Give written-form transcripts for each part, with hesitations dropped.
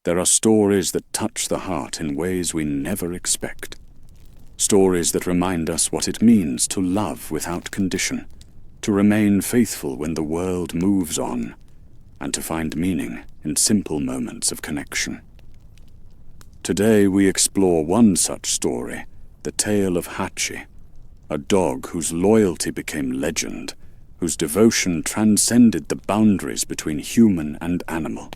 There are stories that touch the heart in ways we never expect. Stories that remind us what it means to love without condition, to remain faithful when the world moves on, and to find meaning in simple moments of connection. Today we explore one such story, the tale of Hachi, a dog whose loyalty became legend, whose devotion transcended the boundaries between human and animal,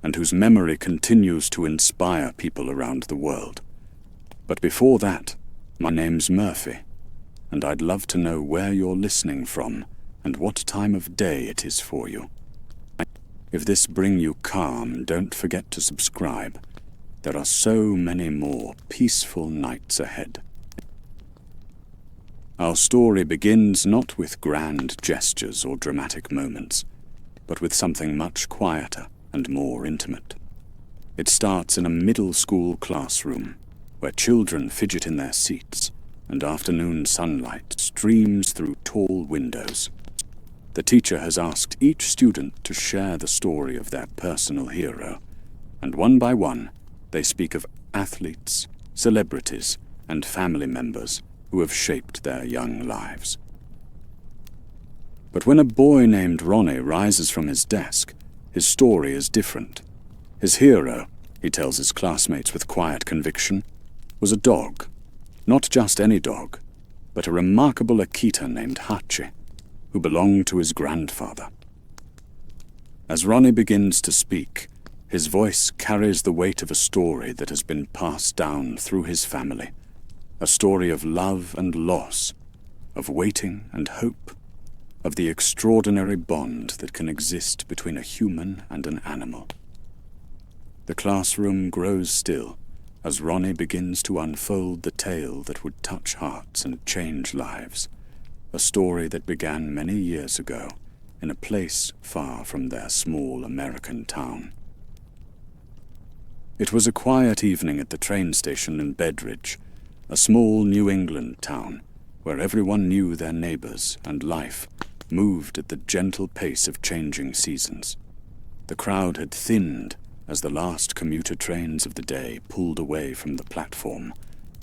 and whose memory continues to inspire people around the world. But before that, my name's Murphy, and I'd love to know where you're listening from and what time of day it is for you. If this brings you calm, don't forget to subscribe. There are so many more peaceful nights ahead. Our story begins not with grand gestures or dramatic moments, but with something much quieter and more intimate. It starts in a middle school classroom, where children fidget in their seats, and afternoon sunlight streams through tall windows. The teacher has asked each student to share the story of their personal hero, and one by one, they speak of athletes, celebrities, and family members who have shaped their young lives. But when a boy named Ronnie rises from his desk, his story is different. His hero, he tells his classmates with quiet conviction, was a dog. Not just any dog, but a remarkable Akita named Hachi, who belonged to his grandfather. As Ronnie begins to speak, his voice carries the weight of a story that has been passed down through his family, a story of love and loss, of waiting and hope, of the extraordinary bond that can exist between a human and an animal. The classroom grows still as Ronnie begins to unfold the tale that would touch hearts and change lives, a story that began many years ago in a place far from their small American town. It was a quiet evening at the train station in Bedridge, a small New England town where everyone knew their neighbors and life moved at the gentle pace of changing seasons. The crowd had thinned as the last commuter trains of the day pulled away from the platform,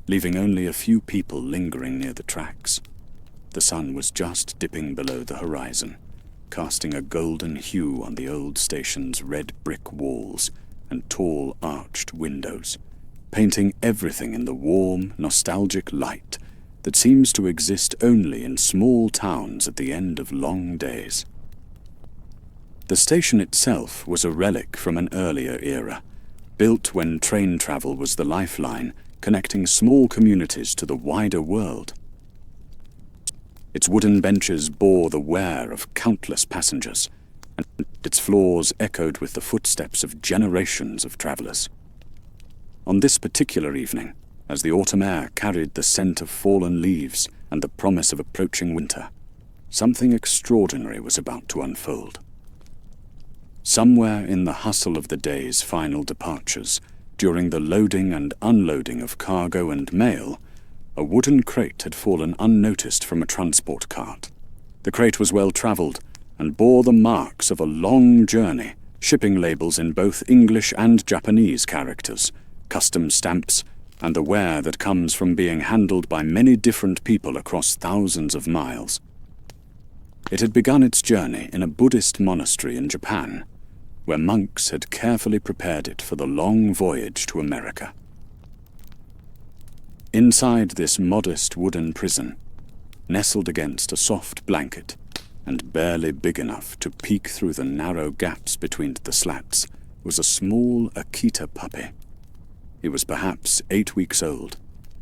leaving only a few people lingering near the tracks. The sun was just dipping below the horizon, casting a golden hue on the old station's red brick walls and tall arched windows, painting everything in the warm, nostalgic light that seems to exist only in small towns at the end of long days. The station itself was a relic from an earlier era, built when train travel was the lifeline, connecting small communities to the wider world. Its wooden benches bore the wear of countless passengers, and its floors echoed with the footsteps of generations of travelers. On this particular evening, as the autumn air carried the scent of fallen leaves and the promise of approaching winter, something extraordinary was about to unfold. Somewhere in the hustle of the day's final departures, during the loading and unloading of cargo and mail, a wooden crate had fallen unnoticed from a transport cart. The crate was well-traveled and bore the marks of a long journey, shipping labels in both English and Japanese characters, custom stamps, and the wear that comes from being handled by many different people across thousands of miles. It had begun its journey in a Buddhist monastery in Japan, where monks had carefully prepared it for the long voyage to America. Inside this modest wooden prison, nestled against a soft blanket, and barely big enough to peek through the narrow gaps between the slats, was a small Akita puppy. He was perhaps 8 weeks old,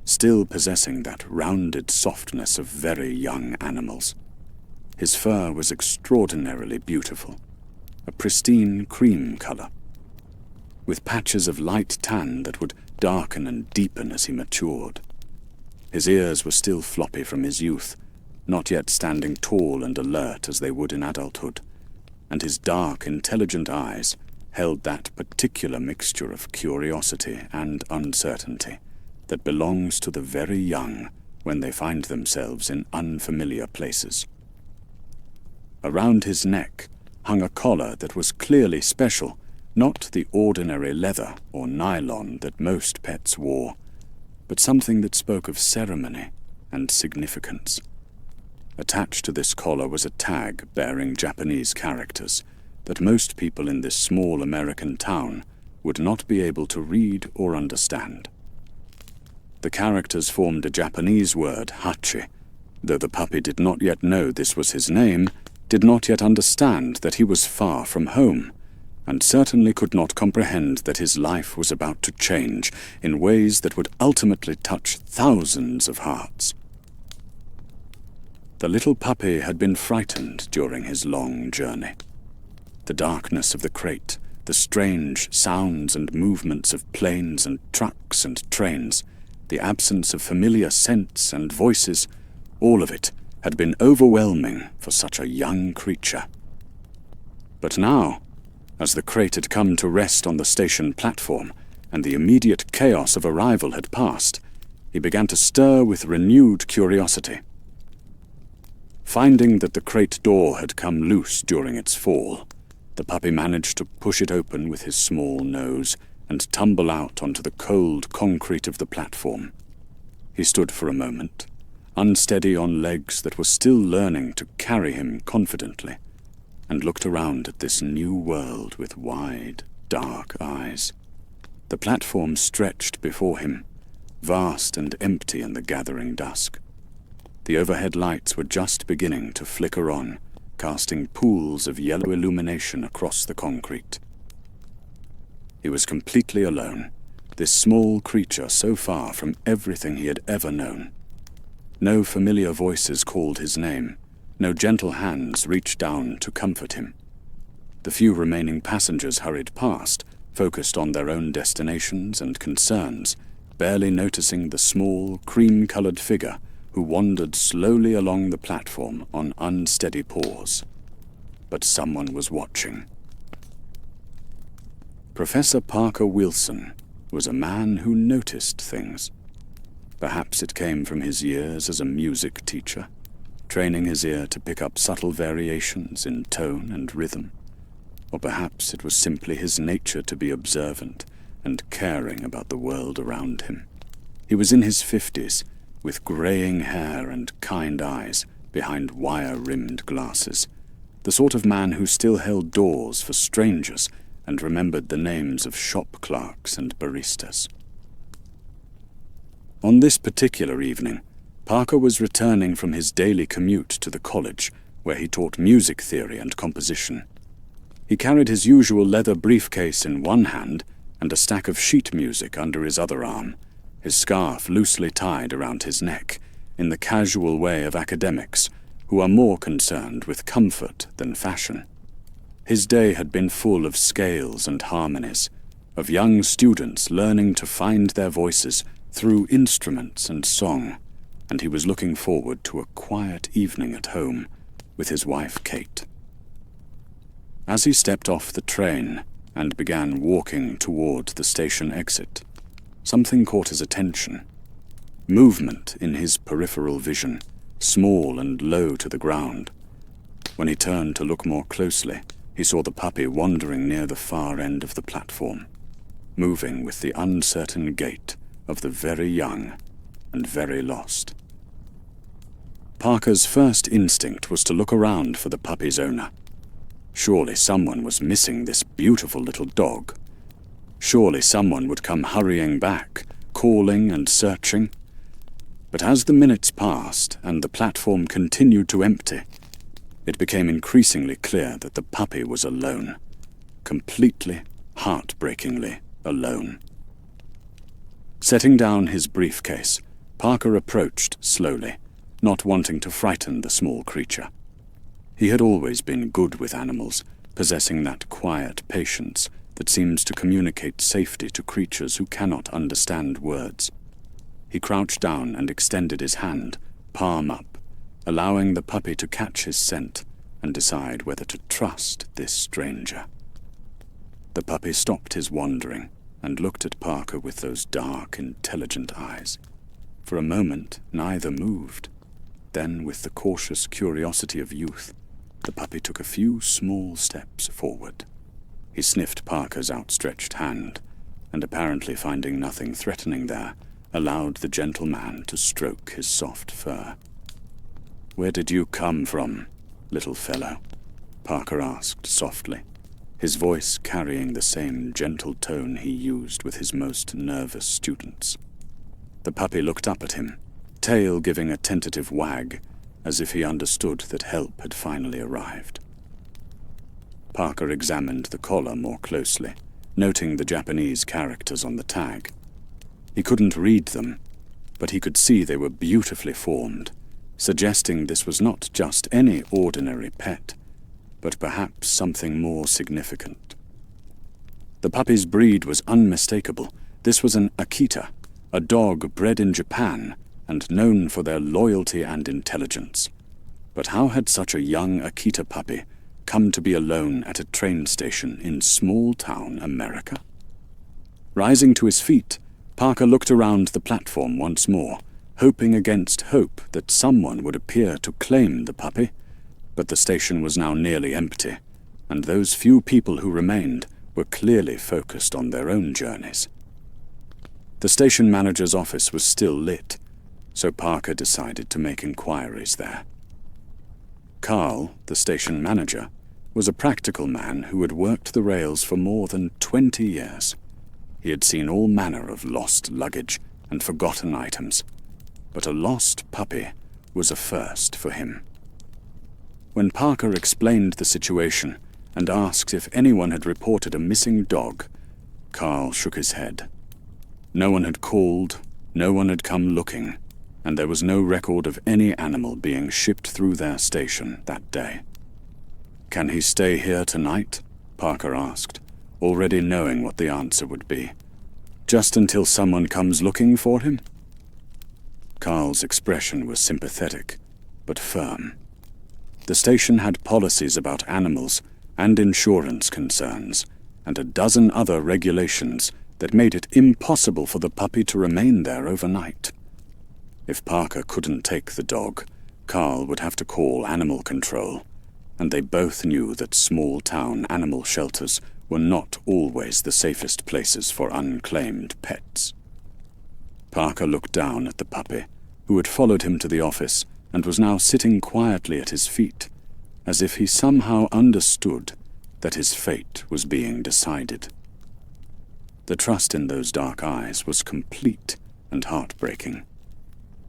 still possessing that rounded softness of very young animals. His fur was extraordinarily beautiful, a pristine cream color, with patches of light tan that would darken and deepen as he matured. His ears were still floppy from his youth, not yet standing tall and alert as they would in adulthood, and his dark, intelligent eyes held that particular mixture of curiosity and uncertainty that belongs to the very young when they find themselves in unfamiliar places. Around his neck hung a collar that was clearly special, Not the ordinary leather or nylon that most pets wore, but something that spoke of ceremony and significance. Attached to this collar was a tag bearing Japanese characters that most people in this small American town would not be able to read or understand. The characters formed a Japanese word, Hachi, though the puppy did not yet know this was his name, did not yet understand that he was far from home, and certainly could not comprehend that his life was about to change in ways that would ultimately touch thousands of hearts. The little puppy had been frightened during his long journey. The darkness of the crate, the strange sounds and movements of planes and trucks and trains, the absence of familiar scents and voices, all of it had been overwhelming for such a young creature. But now, as the crate had come to rest on the station platform, and the immediate chaos of arrival had passed, he began to stir with renewed curiosity. Finding that the crate door had come loose during its fall, the puppy managed to push it open with his small nose and tumble out onto the cold concrete of the platform. He stood for a moment, unsteady on legs that were still learning to carry him confidently, and looked around at this new world with wide, dark eyes. The platform stretched before him, vast and empty in the gathering dusk. The overhead lights were just beginning to flicker on, casting pools of yellow illumination across the concrete. He was completely alone, this small creature so far from everything he had ever known. No familiar voices called his name, no gentle hands reached down to comfort him. The few remaining passengers hurried past, focused on their own destinations and concerns, barely noticing the small, cream-colored figure who wandered slowly along the platform on unsteady paws. But someone was watching. Professor Parker Wilson was a man who noticed things. Perhaps it came from his years as a music teacher, training his ear to pick up subtle variations in tone and rhythm. Or perhaps it was simply his nature to be observant and caring about the world around him. He was in his 50s, with graying hair and kind eyes behind wire-rimmed glasses, the sort of man who still held doors for strangers and remembered the names of shop clerks and baristas. On this particular evening, Parker was returning from his daily commute to the college, where he taught music theory and composition. He carried his usual leather briefcase in one hand and a stack of sheet music under his other arm, his scarf loosely tied around his neck, in the casual way of academics, who are more concerned with comfort than fashion. His day had been full of scales and harmonies, of young students learning to find their voices through instruments and song, and he was looking forward to a quiet evening at home with his wife Kate. As he stepped off the train and began walking toward the station exit, something caught his attention. Movement in his peripheral vision, small and low to the ground. When he turned to look more closely, he saw the puppy wandering near the far end of the platform, moving with the uncertain gait of the very young and very lost. Parker's first instinct was to look around for the puppy's owner. Surely someone was missing this beautiful little dog. Surely someone would come hurrying back, calling and searching. But as the minutes passed and the platform continued to empty, it became increasingly clear that the puppy was alone. Completely, heartbreakingly alone. Setting down his briefcase, Parker approached slowly, not wanting to frighten the small creature. He had always been good with animals, possessing that quiet patience that seems to communicate safety to creatures who cannot understand words. He crouched down and extended his hand, palm up, allowing the puppy to catch his scent and decide whether to trust this stranger. The puppy stopped his wandering and looked at Parker with those dark, intelligent eyes. For a moment, neither moved. Then, with the cautious curiosity of youth, the puppy took a few small steps forward. He sniffed Parker's outstretched hand, and apparently finding nothing threatening there, allowed the gentle man to stroke his soft fur. "Where did you come from, little fellow?" Parker asked softly, his voice carrying the same gentle tone he used with his most nervous students. The puppy looked up at him, tail giving a tentative wag, as if he understood that help had finally arrived. Parker examined the collar more closely, noting the Japanese characters on the tag. He couldn't read them, but he could see they were beautifully formed, suggesting this was not just any ordinary pet, but perhaps something more significant. The puppy's breed was unmistakable. This was an Akita, a dog bred in Japan and known for their loyalty and intelligence. But how had such a young Akita puppy come to be alone at a train station in small-town America? Rising to his feet, Parker looked around the platform once more, hoping against hope that someone would appear to claim the puppy. But the station was now nearly empty, and those few people who remained were clearly focused on their own journeys. The station manager's office was still lit, so Parker decided to make inquiries there. Carl, the station manager, was a practical man who had worked the rails for more than 20 years. He had seen all manner of lost luggage and forgotten items, but a lost puppy was a first for him. When Parker explained the situation and asked if anyone had reported a missing dog, Carl shook his head. No one had called, no one had come looking, and there was no record of any animal being shipped through their station that day. "Can he stay here tonight?" Parker asked, already knowing what the answer would be. "Just until someone comes looking for him?" Carl's expression was sympathetic, but firm. The station had policies about animals and insurance concerns, and a dozen other regulations that made it impossible for the puppy to remain there overnight. If Parker couldn't take the dog, Carl would have to call animal control, and they both knew that small-town animal shelters were not always the safest places for unclaimed pets. Parker looked down at the puppy, who had followed him to the office and was now sitting quietly at his feet, as if he somehow understood that his fate was being decided. The trust in those dark eyes was complete and heartbreaking.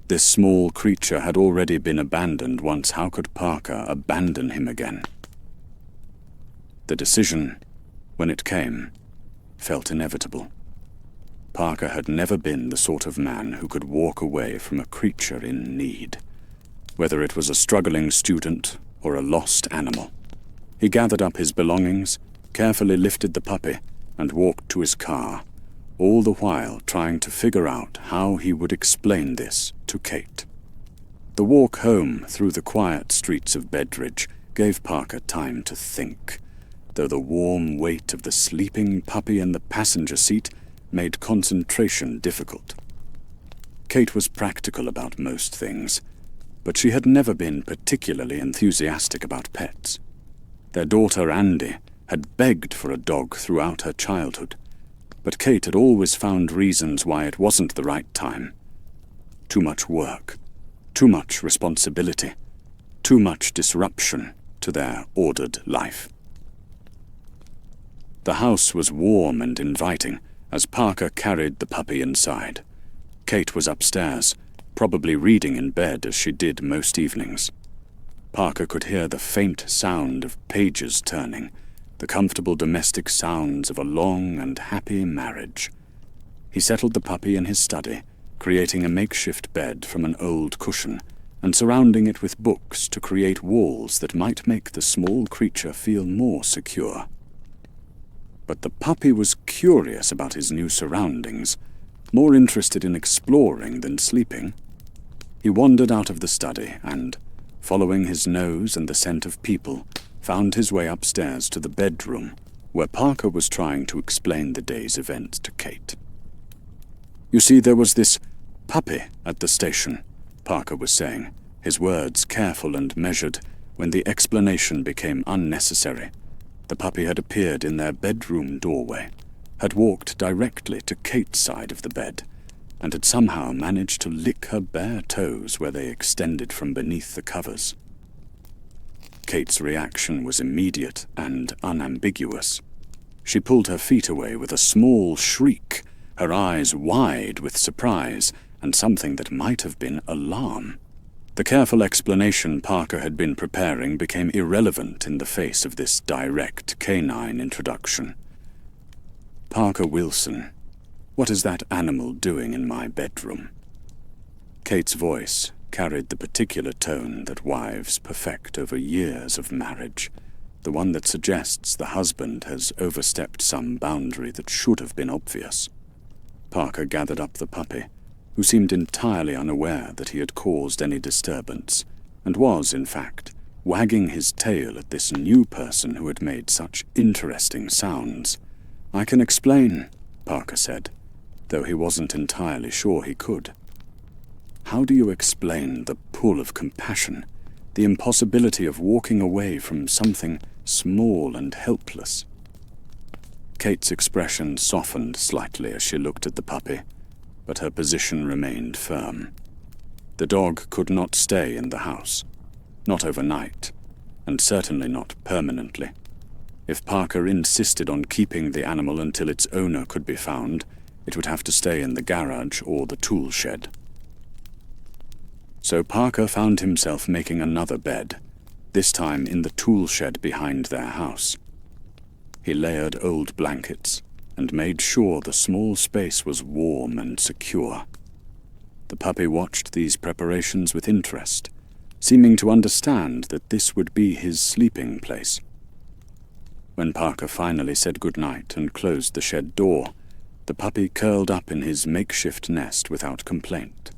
This small creature had already been abandoned once. How could Parker abandon him again? The decision, when it came, felt inevitable. Parker had never been the sort of man who could walk away from a creature in need, whether it was a struggling student or a lost animal. He gathered up his belongings, carefully lifted the puppy, and walked to his car, all the while trying to figure out how he would explain this to Kate. The walk home through the quiet streets of Bedridge gave Parker time to think, though the warm weight of the sleeping puppy in the passenger seat made concentration difficult. Kate was practical about most things, but she had never been particularly enthusiastic about pets. Their daughter Andy had begged for a dog throughout her childhood, but Kate had always found reasons why it wasn't the right time. Too much work, too much responsibility, too much disruption to their ordered life. The house was warm and inviting as Parker carried the puppy inside. Kate was upstairs, probably reading in bed as she did most evenings. Parker could hear the faint sound of pages turning, the comfortable domestic sounds of a long and happy marriage. He settled the puppy in his study, creating a makeshift bed from an old cushion and surrounding it with books to create walls that might make the small creature feel more secure. But the puppy was curious about his new surroundings, more interested in exploring than sleeping. He wandered out of the study and, following his nose and the scent of people, found his way upstairs to the bedroom, where Parker was trying to explain the day's events to Kate. "You see, there was this puppy at the station," Parker was saying, his words careful and measured when the explanation became unnecessary. The puppy had appeared in their bedroom doorway, had walked directly to Kate's side of the bed, and had somehow managed to lick her bare toes where they extended from beneath the covers. Kate's reaction was immediate and unambiguous. She pulled her feet away with a small shriek, her eyes wide with surprise and something that might have been alarm. The careful explanation Parker had been preparing became irrelevant in the face of this direct canine introduction. "Parker Wilson, what is that animal doing in my bedroom?" Kate's voice carried the particular tone that wives perfect over years of marriage, the one that suggests the husband has overstepped some boundary that should have been obvious. Parker gathered up the puppy, who seemed entirely unaware that he had caused any disturbance, and was, in fact, wagging his tail at this new person who had made such interesting sounds. "I can explain," Parker said, though he wasn't entirely sure he could. "How do you explain the pull of compassion, the impossibility of walking away from something small and helpless?" Kate's expression softened slightly as she looked at the puppy, but her position remained firm. The dog could not stay in the house, not overnight, and certainly not permanently. If Parker insisted on keeping the animal until its owner could be found, it would have to stay in the garage or the tool shed. So Parker found himself making another bed, this time in the tool shed behind their house. He layered old blankets and made sure the small space was warm and secure. The puppy watched these preparations with interest, seeming to understand that this would be his sleeping place. When Parker finally said goodnight and closed the shed door, the puppy curled up in his makeshift nest without complaint,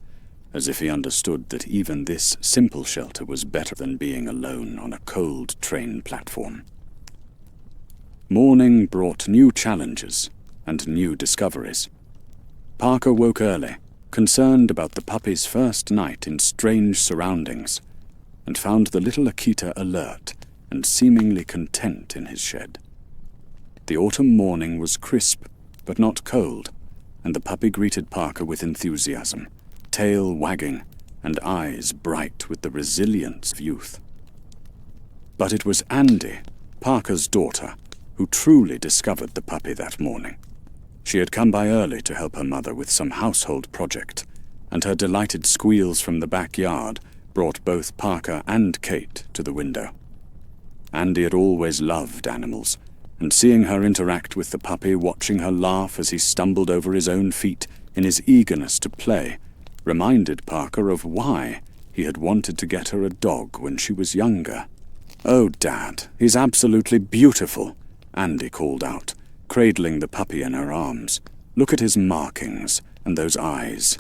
as if he understood that even this simple shelter was better than being alone on a cold train platform. Morning brought new challenges and new discoveries. Parker woke early, concerned about the puppy's first night in strange surroundings, and found the little Akita alert and seemingly content in his shed. The autumn morning was crisp, but not cold, and the puppy greeted Parker with enthusiasm, tail wagging and eyes bright with the resilience of youth. But it was Andy, Parker's daughter, who truly discovered the puppy that morning. She had come by early to help her mother with some household project, and her delighted squeals from the backyard brought both Parker and Kate to the window. Andy had always loved animals, and seeing her interact with the puppy, watching her laugh as he stumbled over his own feet in his eagerness to play, reminded Parker of why he had wanted to get her a dog when she was younger. "Oh, Dad, he's absolutely beautiful," Andy called out, cradling the puppy in her arms. "Look at his markings and those eyes.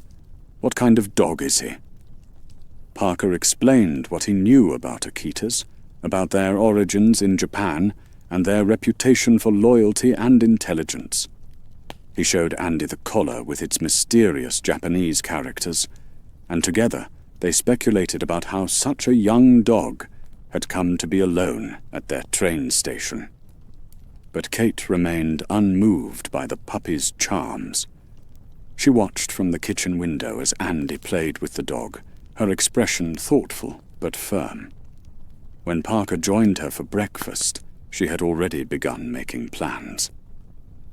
What kind of dog is he?" Parker explained what he knew about Akitas, about their origins in Japan, and their reputation for loyalty and intelligence. He showed Andy the collar with its mysterious Japanese characters, and together they speculated about how such a young dog had come to be alone at their train station. But Kate remained unmoved by the puppy's charms. She watched from the kitchen window as Andy played with the dog, her expression thoughtful but firm. When Parker joined her for breakfast, she had already begun making plans.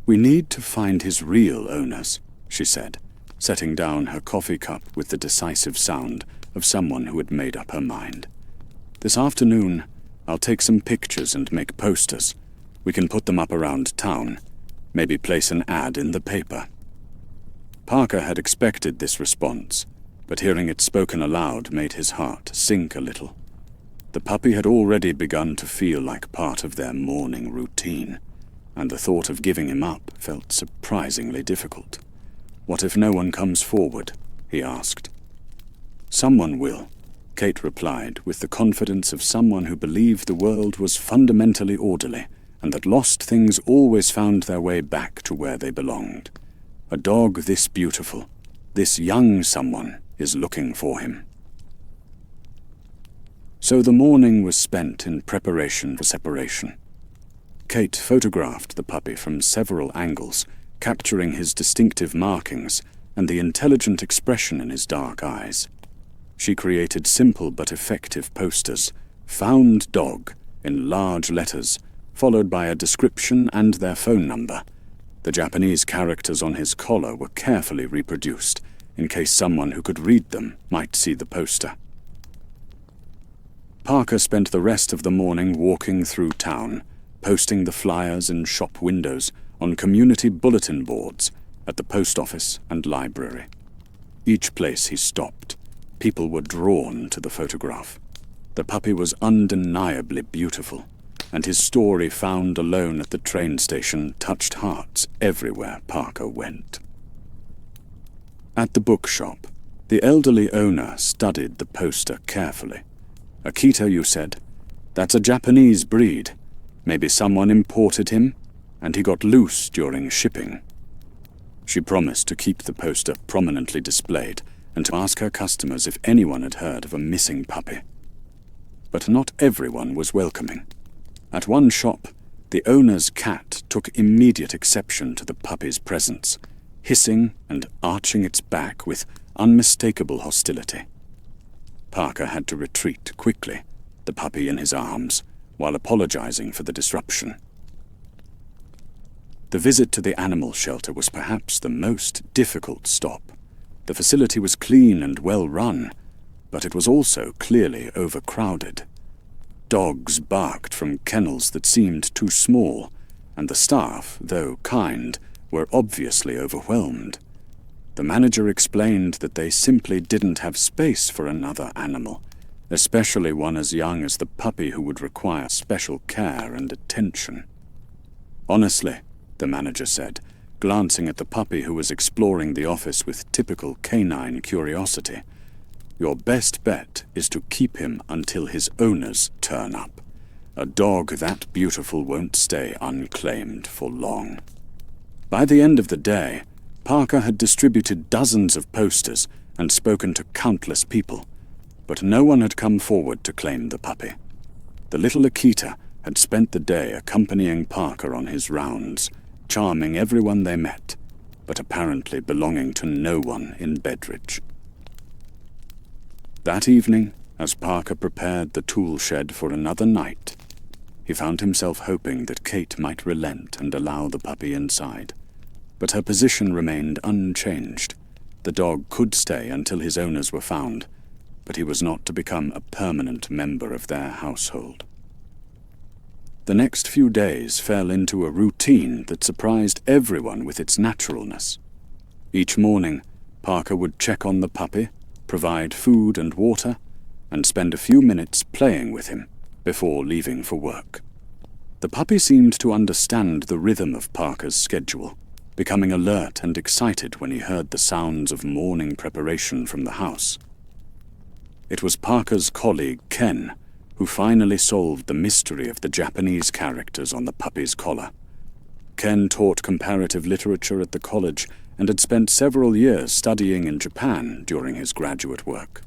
"We need to find his real owners," she said, setting down her coffee cup with the decisive sound of someone who had made up her mind. "This afternoon, I'll take some pictures and make posters. We can put them up around town, maybe place an ad in the paper." Parker had expected this response, but hearing it spoken aloud made his heart sink a little. The puppy had already begun to feel like part of their morning routine, and the thought of giving him up felt surprisingly difficult. "What if no one comes forward?" he asked. "Someone will," Kate replied with the confidence of someone who believed the world was fundamentally orderly, and that lost things always found their way back to where they belonged. A dog this beautiful, this young someone, is looking for him. So the morning was spent in preparation for separation. Kate photographed the puppy from several angles, capturing his distinctive markings and the intelligent expression in his dark eyes. She created simple but effective posters, "Found Dog," in large letters, followed by a description and their phone number. The Japanese characters on his collar were carefully reproduced, in case someone who could read them might see the poster. Parker spent the rest of the morning walking through town, posting the flyers in shop windows, on community bulletin boards, at the post office and library. Each place he stopped, people were drawn to the photograph. The puppy was undeniably beautiful, and his story found alone at the train station touched hearts everywhere Parker went. At the bookshop, the elderly owner studied the poster carefully. "Akita, you said? That's a Japanese breed. Maybe someone imported him, and he got loose during shipping." She promised to keep the poster prominently displayed and to ask her customers if anyone had heard of a missing puppy. But not everyone was welcoming. At one shop, the owner's cat took immediate exception to the puppy's presence, hissing and arching its back with unmistakable hostility. Parker had to retreat quickly, the puppy in his arms, while apologizing for the disruption. The visit to the animal shelter was perhaps the most difficult stop. The facility was clean and well run, but it was also clearly overcrowded. Dogs barked from kennels that seemed too small, and the staff, though kind, were obviously overwhelmed. The manager explained that they simply didn't have space for another animal, especially one as young as the puppy who would require special care and attention. "Honestly," the manager said, glancing at the puppy who was exploring the office with typical canine curiosity, "your best bet is to keep him until his owners turn up. A dog that beautiful won't stay unclaimed for long." By the end of the day, Parker had distributed dozens of posters and spoken to countless people, but no one had come forward to claim the puppy. The little Akita had spent the day accompanying Parker on his rounds, charming everyone they met, but apparently belonging to no one in Bedridge. That evening, as Parker prepared the tool shed for another night, he found himself hoping that Kate might relent and allow the puppy inside. But her position remained unchanged. The dog could stay until his owners were found, but he was not to become a permanent member of their household. The next few days fell into a routine that surprised everyone with its naturalness. Each morning, Parker would check on the puppy, provide food and water, and spend a few minutes playing with him before leaving for work. The puppy seemed to understand the rhythm of Parker's schedule, becoming alert and excited when he heard the sounds of morning preparation from the house. It was Parker's colleague, Ken, who finally solved the mystery of the Japanese characters on the puppy's collar. Ken taught comparative literature at the college and had spent several years studying in Japan during his graduate work.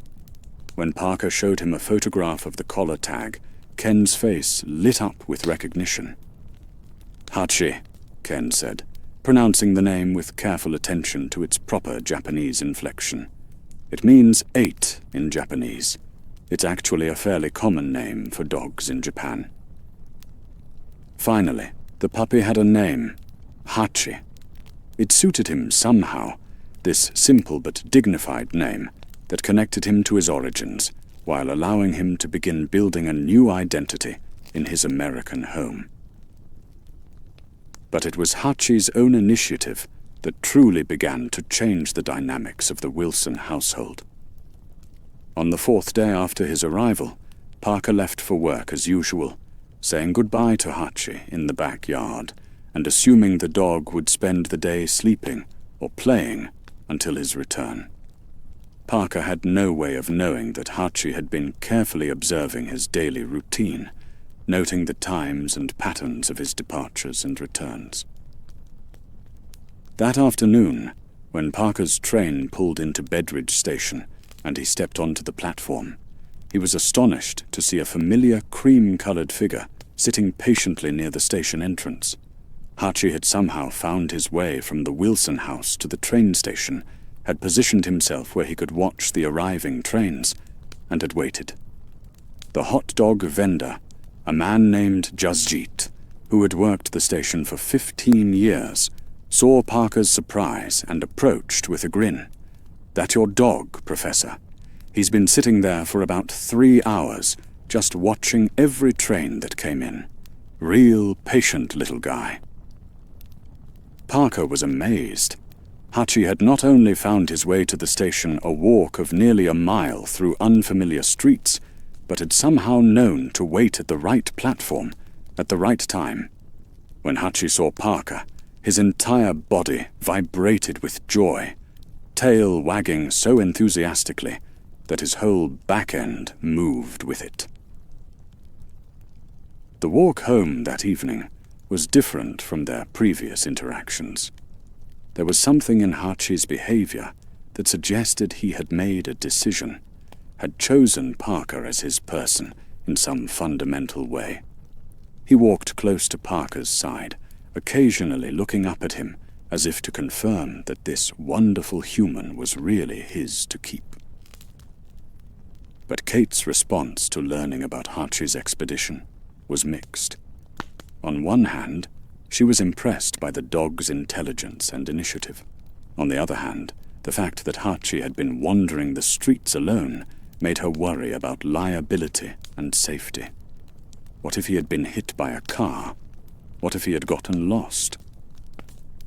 When Parker showed him a photograph of the collar tag, Ken's face lit up with recognition. "Hachi," Ken said, pronouncing the name with careful attention to its proper Japanese inflection. "It means 8 in Japanese. It's actually a fairly common name for dogs in Japan." Finally, the puppy had a name, Hachi. It suited him somehow, this simple but dignified name that connected him to his origins, while allowing him to begin building a new identity in his American home. But it was Hachi's own initiative that truly began to change the dynamics of the Wilson household. On the 4th day after his arrival, Parker left for work as usual, saying goodbye to Hachi in the backyard, and assuming the dog would spend the day sleeping or playing until his return. Parker had no way of knowing that Hachi had been carefully observing his daily routine, noting the times and patterns of his departures and returns. That afternoon, when Parker's train pulled into Bedridge Station and he stepped onto the platform, he was astonished to see a familiar cream-colored figure sitting patiently near the station entrance. Hachi had somehow found his way from the Wilson house to the train station, had positioned himself where he could watch the arriving trains, and had waited. The hot dog vendor, a man named Jasjit, who had worked the station for 15 years, saw Parker's surprise and approached with a grin. "That your dog, Professor? He's been sitting there for about 3 hours, just watching every train that came in. Real patient little guy." Parker was amazed. Hachi had not only found his way to the station a walk of nearly a mile through unfamiliar streets, but had somehow known to wait at the right platform, at the right time. When Hachi saw Parker, his entire body vibrated with joy, tail wagging so enthusiastically that his whole back end moved with it. The walk home that evening was different from their previous interactions. There was something in Hachi's behavior that suggested he had made a decision, had chosen Parker as his person in some fundamental way. He walked close to Parker's side, occasionally looking up at him as if to confirm that this wonderful human was really his to keep. But Kate's response to learning about Hachi's expedition was mixed. On one hand, she was impressed by the dog's intelligence and initiative. On the other hand, the fact that Hachi had been wandering the streets alone made her worry about liability and safety. What if he had been hit by a car? What if he had gotten lost?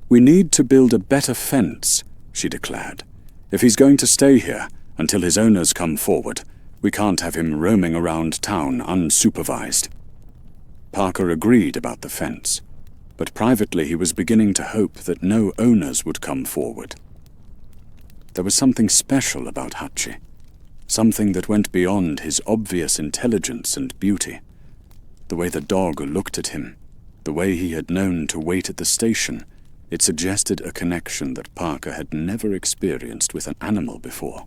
"We need to build a better fence," she declared. "If he's going to stay here until his owners come forward, we can't have him roaming around town unsupervised." Parker agreed about the fence, but privately he was beginning to hope that no owners would come forward. There was something special about Hachi, something that went beyond his obvious intelligence and beauty. The way the dog looked at him, the way he had known to wait at the station, it suggested a connection that Parker had never experienced with an animal before.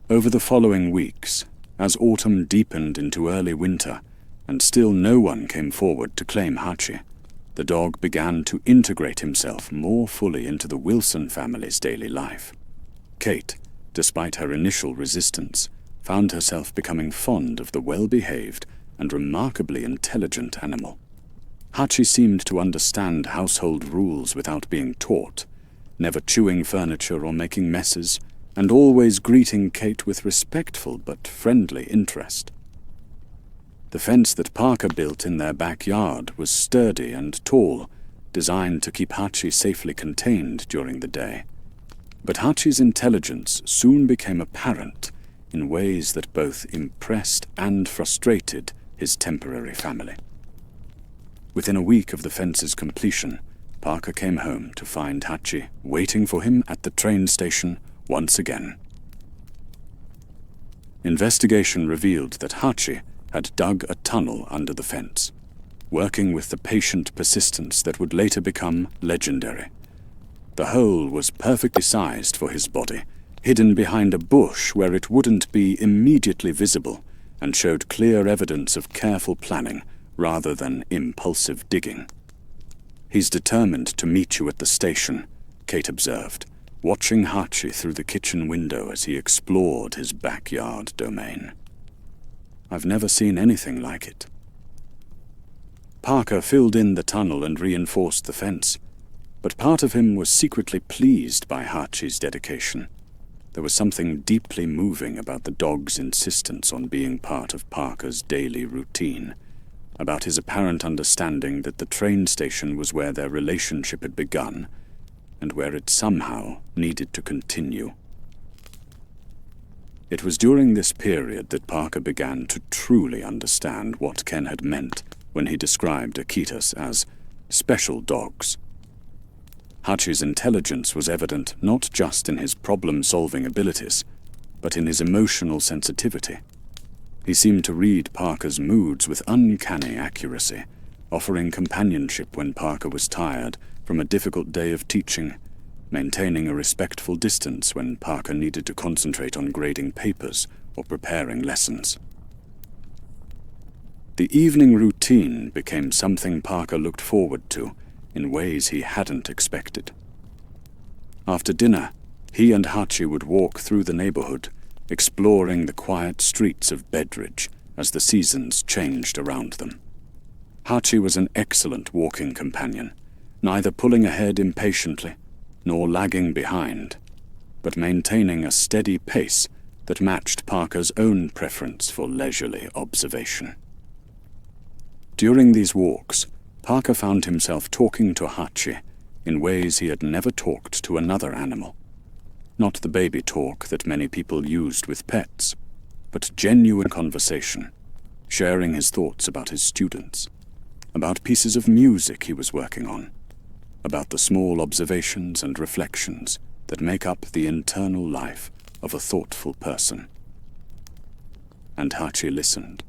Over the following weeks, as autumn deepened into early winter, and still no one came forward to claim Hachi, the dog began to integrate himself more fully into the Wilson family's daily life. Kate, despite her initial resistance, found herself becoming fond of the well-behaved and remarkably intelligent animal. Hachi seemed to understand household rules without being taught, never chewing furniture or making messes, and always greeting Kate with respectful but friendly interest. The fence that Parker built in their backyard was sturdy and tall, designed to keep Hachi safely contained during the day. But Hachi's intelligence soon became apparent in ways that both impressed and frustrated his temporary family. Within a week of the fence's completion, Parker came home to find Hachi waiting for him at the train station once again. Investigation revealed that Hachi had dug a tunnel under the fence, working with the patient persistence that would later become legendary. The hole was perfectly sized for his body, hidden behind a bush where it wouldn't be immediately visible, and showed clear evidence of careful planning rather than impulsive digging. "He's determined to meet you at the station," Kate observed, watching Hachi through the kitchen window as he explored his backyard domain. "I've never seen anything like it." Parker filled in the tunnel and reinforced the fence, but part of him was secretly pleased by Hachi's dedication. There was something deeply moving about the dog's insistence on being part of Parker's daily routine, about his apparent understanding that the train station was where their relationship had begun, and where it somehow needed to continue. It was during this period that Parker began to truly understand what Ken had meant when he described Akitas as special dogs. Hachi's intelligence was evident not just in his problem-solving abilities, but in his emotional sensitivity. He seemed to read Parker's moods with uncanny accuracy, offering companionship when Parker was tired from a difficult day of teaching, maintaining a respectful distance when Parker needed to concentrate on grading papers or preparing lessons. The evening routine became something Parker looked forward to in ways he hadn't expected. After dinner, he and Hachi would walk through the neighborhood, exploring the quiet streets of Bedridge as the seasons changed around them. Hachi was an excellent walking companion, neither pulling ahead impatiently nor lagging behind, but maintaining a steady pace that matched Parker's own preference for leisurely observation. During these walks, Parker found himself talking to Hachi in ways he had never talked to another animal. Not the baby talk that many people used with pets, but genuine conversation, sharing his thoughts about his students, about pieces of music he was working on, about the small observations and reflections that make up the internal life of a thoughtful person. And Hachi listened,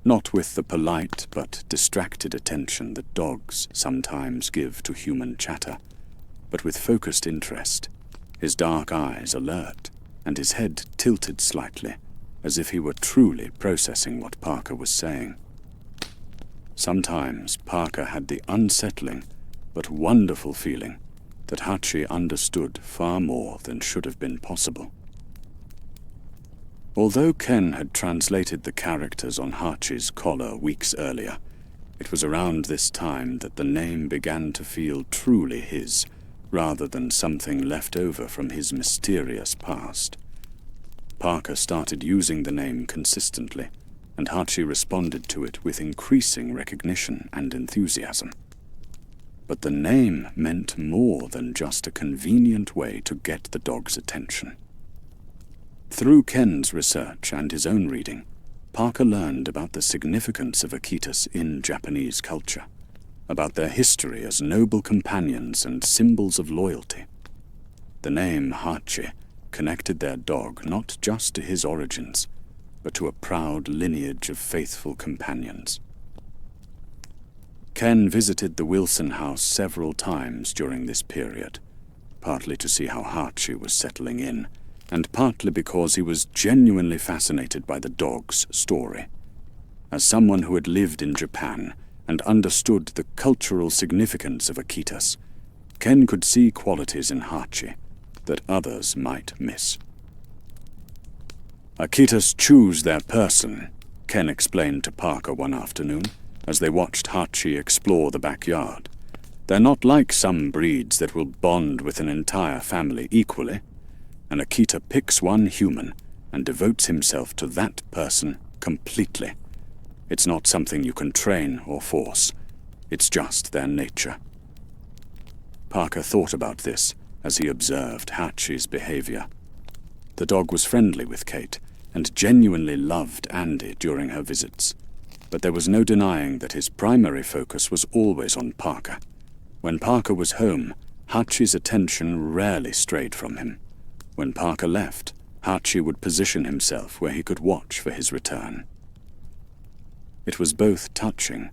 not with the polite but distracted attention that dogs sometimes give to human chatter, but with focused interest, his dark eyes alert and his head tilted slightly, as if he were truly processing what Parker was saying. Sometimes Parker had the unsettling but wonderful feeling that Hachi understood far more than should have been possible. Although Ken had translated the characters on Hachi's collar weeks earlier, it was around this time that the name began to feel truly his, rather than something left over from his mysterious past. Parker started using the name consistently, and Hachi responded to it with increasing recognition and enthusiasm. But the name meant more than just a convenient way to get the dog's attention. Through Ken's research and his own reading, Parker learned about the significance of Akitas in Japanese culture, about their history as noble companions and symbols of loyalty. The name Hachi connected their dog not just to his origins, but to a proud lineage of faithful companions. Ken visited the Wilson house several times during this period, partly to see how Hachi was settling in, and partly because he was genuinely fascinated by the dog's story. As someone who had lived in Japan and understood the cultural significance of Akitas, Ken could see qualities in Hachi that others might miss. Akitas choose their person, Ken explained to Parker one afternoon, as they watched Hachi explore the backyard. They're not like some breeds that will bond with an entire family equally. An Akita picks one human and devotes himself to that person completely. It's not something you can train or force. It's just their nature. Parker thought about this as he observed Hachi's behavior. The dog was friendly with Kate and genuinely loved Andy during her visits, but there was no denying that his primary focus was always on Parker. When Parker was home, Hachi's attention rarely strayed from him. When Parker left, Hachi would position himself where he could watch for his return. It was both touching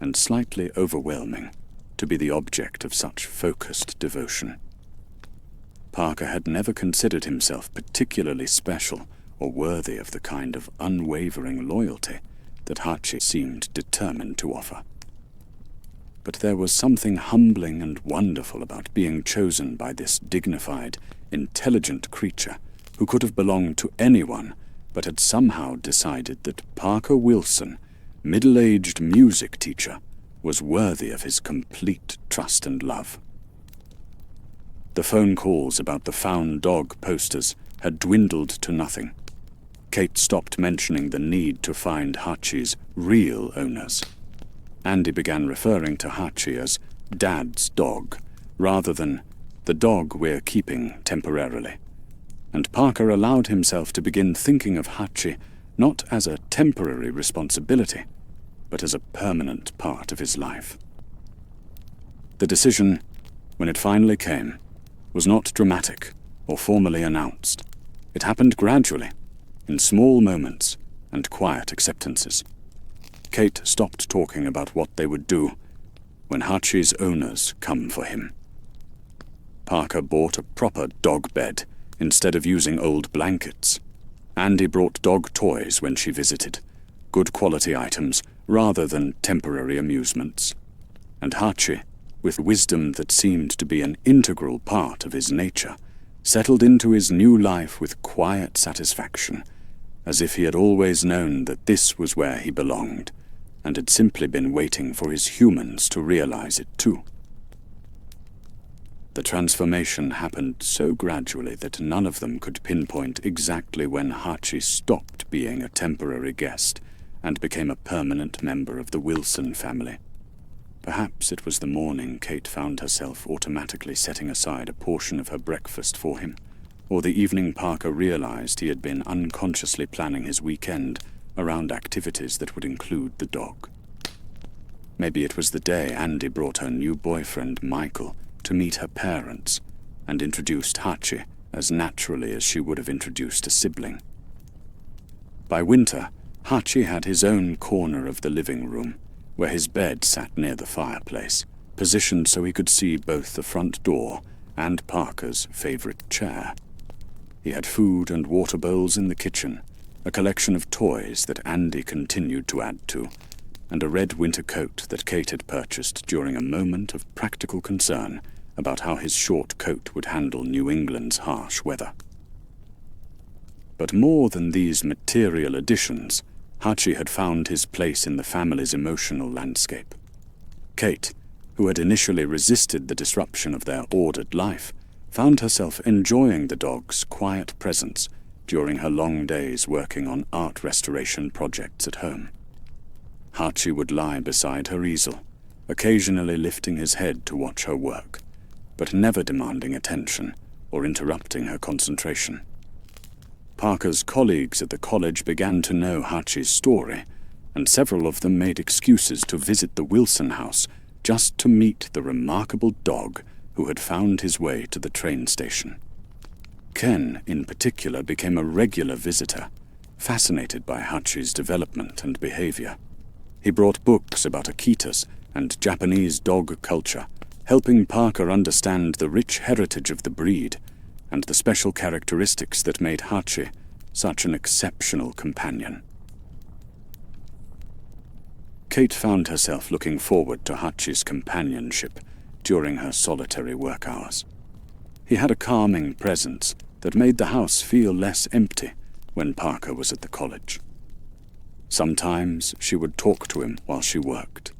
and slightly overwhelming to be the object of such focused devotion. Parker had never considered himself particularly special or worthy of the kind of unwavering loyalty that Hachi seemed determined to offer. But there was something humbling and wonderful about being chosen by this dignified, intelligent creature who could have belonged to anyone, but had somehow decided that Parker Wilson, middle-aged music teacher, was worthy of his complete trust and love. The phone calls about the found dog posters had dwindled to nothing. Kate stopped mentioning the need to find Hachi's real owners. Andy began referring to Hachi as Dad's dog, rather than the dog we're keeping temporarily. And Parker allowed himself to begin thinking of Hachi not as a temporary responsibility, but as a permanent part of his life. The decision, when it finally came, was not dramatic or formally announced. It happened gradually, in small moments and quiet acceptances. Kate stopped talking about what they would do when Hachi's owners come for him. Parker bought a proper dog bed instead of using old blankets. Andy brought dog toys when she visited. good quality items rather than temporary amusements. And Hachi, with wisdom that seemed to be an integral part of his nature, settled into his new life with quiet satisfaction, as if he had always known that this was where he belonged, and had simply been waiting for his humans to realize it too. The transformation happened so gradually that none of them could pinpoint exactly when Hachi stopped being a temporary guest and became a permanent member of the Wilson family. Perhaps it was the morning Kate found herself automatically setting aside a portion of her breakfast for him, or the evening Parker realized he had been unconsciously planning his weekend around activities that would include the dog. Maybe it was the day Andy brought her new boyfriend, Michael, to meet her parents, and introduced Hachi as naturally as she would have introduced a sibling. By winter, Hachi had his own corner of the living room, where his bed sat near the fireplace, positioned so he could see both the front door and Parker's favorite chair. He had food and water bowls in the kitchen, a collection of toys that Andy continued to add to, and a red winter coat that Kate had purchased during a moment of practical concern about how his short coat would handle New England's harsh weather. But more than these material additions, Hachi had found his place in the family's emotional landscape. Kate, who had initially resisted the disruption of their ordered life, found herself enjoying the dog's quiet presence during her long days working on art restoration projects at home. Hachi would lie beside her easel, occasionally lifting his head to watch her work, but never demanding attention or interrupting her concentration. Parker's colleagues at the college began to know Hachi's story, and several of them made excuses to visit the Wilson house just to meet the remarkable dog who had found his way to the train station. Ken, in particular, became a regular visitor, fascinated by Hachi's development and behavior. He brought books about Akitas and Japanese dog culture, helping Parker understand the rich heritage of the breed and the special characteristics that made Hachi such an exceptional companion. Kate found herself looking forward to Hachi's companionship during her solitary work hours. He had a calming presence that made the house feel less empty when Parker was at the college. Sometimes she would talk to him while she worked,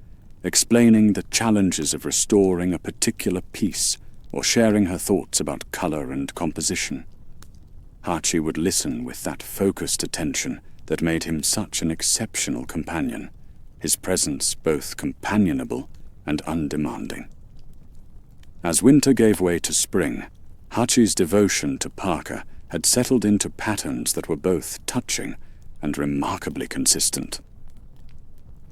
explaining the challenges of restoring a particular piece or sharing her thoughts about color and composition. Hachi would listen with that focused attention that made him such an exceptional companion, his presence both companionable and undemanding. As winter gave way to spring, Hachi's devotion to Parker had settled into patterns that were both touching and remarkably consistent.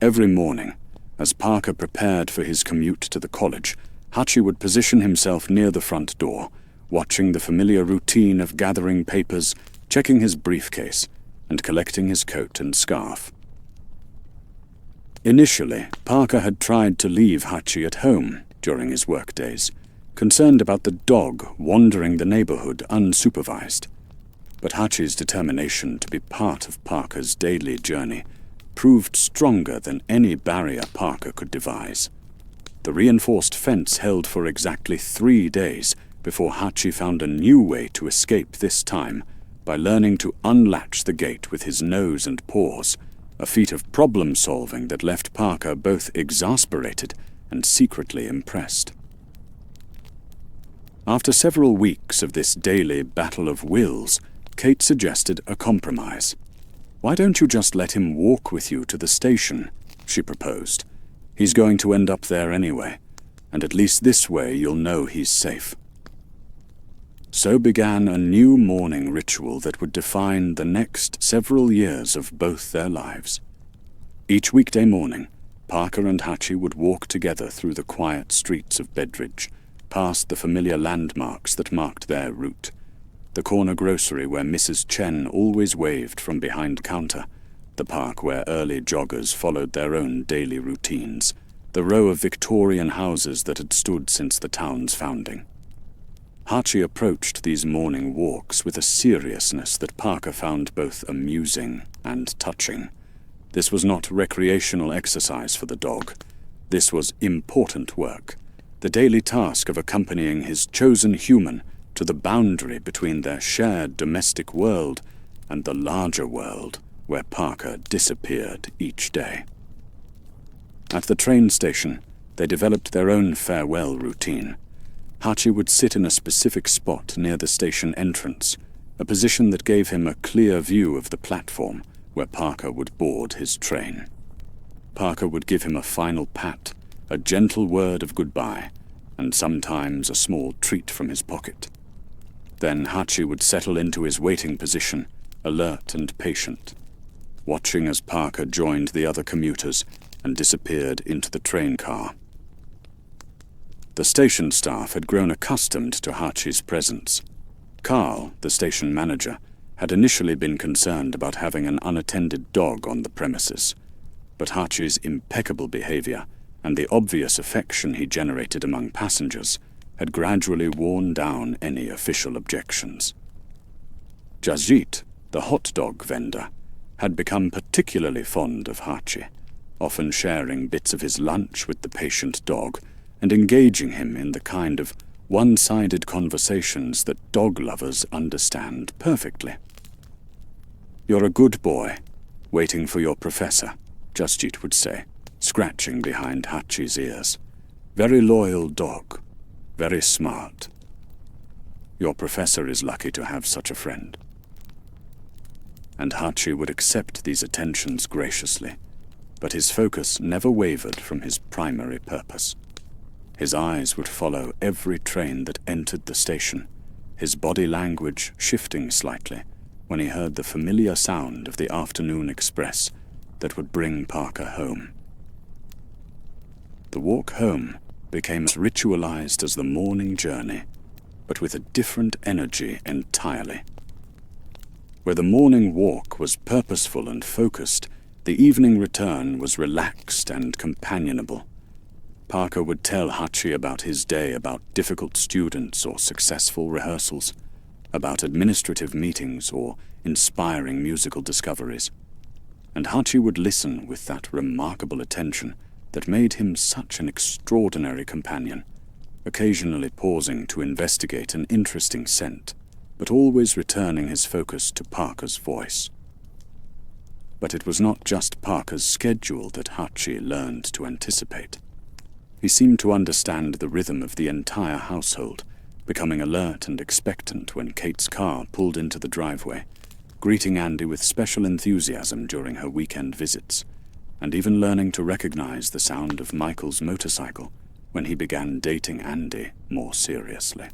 Every morning, as Parker prepared for his commute to the college, Hachi would position himself near the front door, watching the familiar routine of gathering papers, checking his briefcase, and collecting his coat and scarf. Initially, Parker had tried to leave Hachi at home during his workdays, concerned about the dog wandering the neighborhood unsupervised. But Hachi's determination to be part of Parker's daily journey proved stronger than any barrier Parker could devise. The reinforced fence held for exactly 3 days before Hachi found a new way to escape this time by learning to unlatch the gate with his nose and paws, a feat of problem-solving that left Parker both exasperated and secretly impressed. After several weeks of this daily battle of wills, Kate suggested a compromise. "Why don't you just let him walk with you to the station?" she proposed. "He's going to end up there anyway, and at least this way you'll know he's safe." So began a new morning ritual that would define the next several years of both their lives. Each weekday morning, Parker and Hachi would walk together through the quiet streets of Bedridge, past the familiar landmarks that marked their route. The corner grocery where Mrs. Chen always waved from behind counter, the park where early joggers followed their own daily routines, the row of Victorian houses that had stood since the town's founding. Hachi approached these morning walks with a seriousness that Parker found both amusing and touching, This was not recreational exercise for the dog. This was important work, the daily task of accompanying his chosen human to the boundary between their shared domestic world and the larger world where Parker disappeared each day. At the train station, they developed their own farewell routine. Hachi would sit in a specific spot near the station entrance, a position that gave him a clear view of the platform where Parker would board his train. Parker would give him a final pat, a gentle word of goodbye, and sometimes a small treat from his pocket. Then Hachi would settle into his waiting position, alert and patient, watching as Parker joined the other commuters and disappeared into the train car. The station staff had grown accustomed to Hachi's presence. Carl, the station manager, had initially been concerned about having an unattended dog on the premises, but Hachi's impeccable behavior and the obvious affection he generated among passengers had gradually worn down any official objections. Jajit, the hot dog vendor, had become particularly fond of Hachi, often sharing bits of his lunch with the patient dog and engaging him in the kind of one-sided conversations that dog lovers understand perfectly. "You're a good boy, waiting for your professor," Jasjit would say, scratching behind Hachi's ears. "Very loyal dog, very smart. Your professor is lucky to have such a friend." And Hachi would accept these attentions graciously, but his focus never wavered from his primary purpose. His eyes would follow every train that entered the station, his body language shifting slightly when he heard the familiar sound of the afternoon express that would bring Parker home. The walk home became as ritualized as the morning journey, but with a different energy entirely. Where the morning walk was purposeful and focused, the evening return was relaxed and companionable. Parker would tell Hachi about his day, about difficult students or successful rehearsals, about administrative meetings or inspiring musical discoveries. And Hachi would listen with that remarkable attention that made him such an extraordinary companion, occasionally pausing to investigate an interesting scent, but always returning his focus to Parker's voice. But it was not just Parker's schedule that Hachi learned to anticipate. He seemed to understand the rhythm of the entire household, becoming alert and expectant when Kate's car pulled into the driveway, greeting Andy with special enthusiasm during her weekend visits, and even learning to recognize the sound of Michael's motorcycle when he began dating Andy more seriously.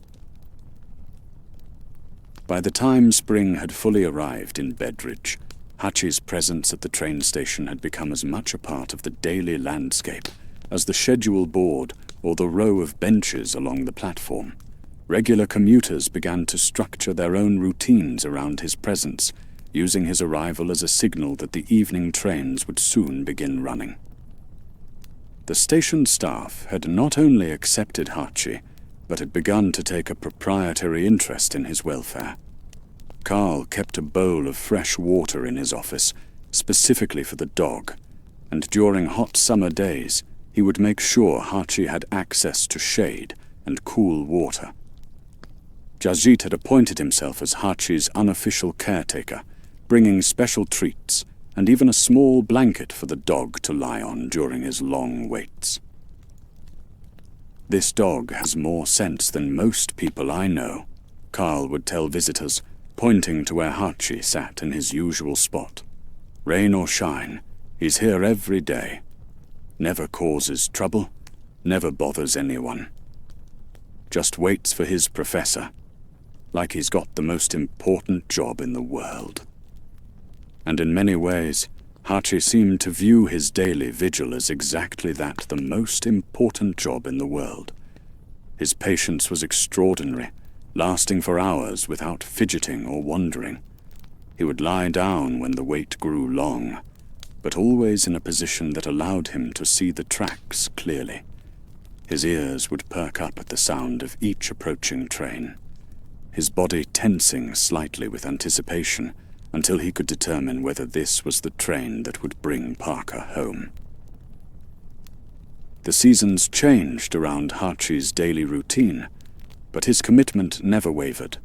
By the time spring had fully arrived in Bedridge, Hachi's presence at the train station had become as much a part of the daily landscape as the schedule board or the row of benches along the platform. Regular commuters began to structure their own routines around his presence, using his arrival as a signal that the evening trains would soon begin running. The station staff had not only accepted Hachi, but had begun to take a proprietary interest in his welfare. Carl kept a bowl of fresh water in his office, specifically for the dog, and during hot summer days, he would make sure Hachi had access to shade and cool water. Jajit had appointed himself as Hachi's unofficial caretaker, bringing special treats and even a small blanket for the dog to lie on during his long waits. "This dog has more sense than most people I know," Carl would tell visitors, pointing to where Hachi sat in his usual spot. "Rain or shine, he's here every day. Never causes trouble, never bothers anyone. Just waits for his professor, like he's got the most important job in the world." And in many ways, Hachi seemed to view his daily vigil as exactly that, the most important job in the world. His patience was extraordinary, lasting for hours without fidgeting or wandering. He would lie down when the wait grew long, but always in a position that allowed him to see the tracks clearly. His ears would perk up at the sound of each approaching train, his body tensing slightly with anticipation until he could determine whether this was the train that would bring Parker home. The seasons changed around Hachi's daily routine, but his commitment never wavered.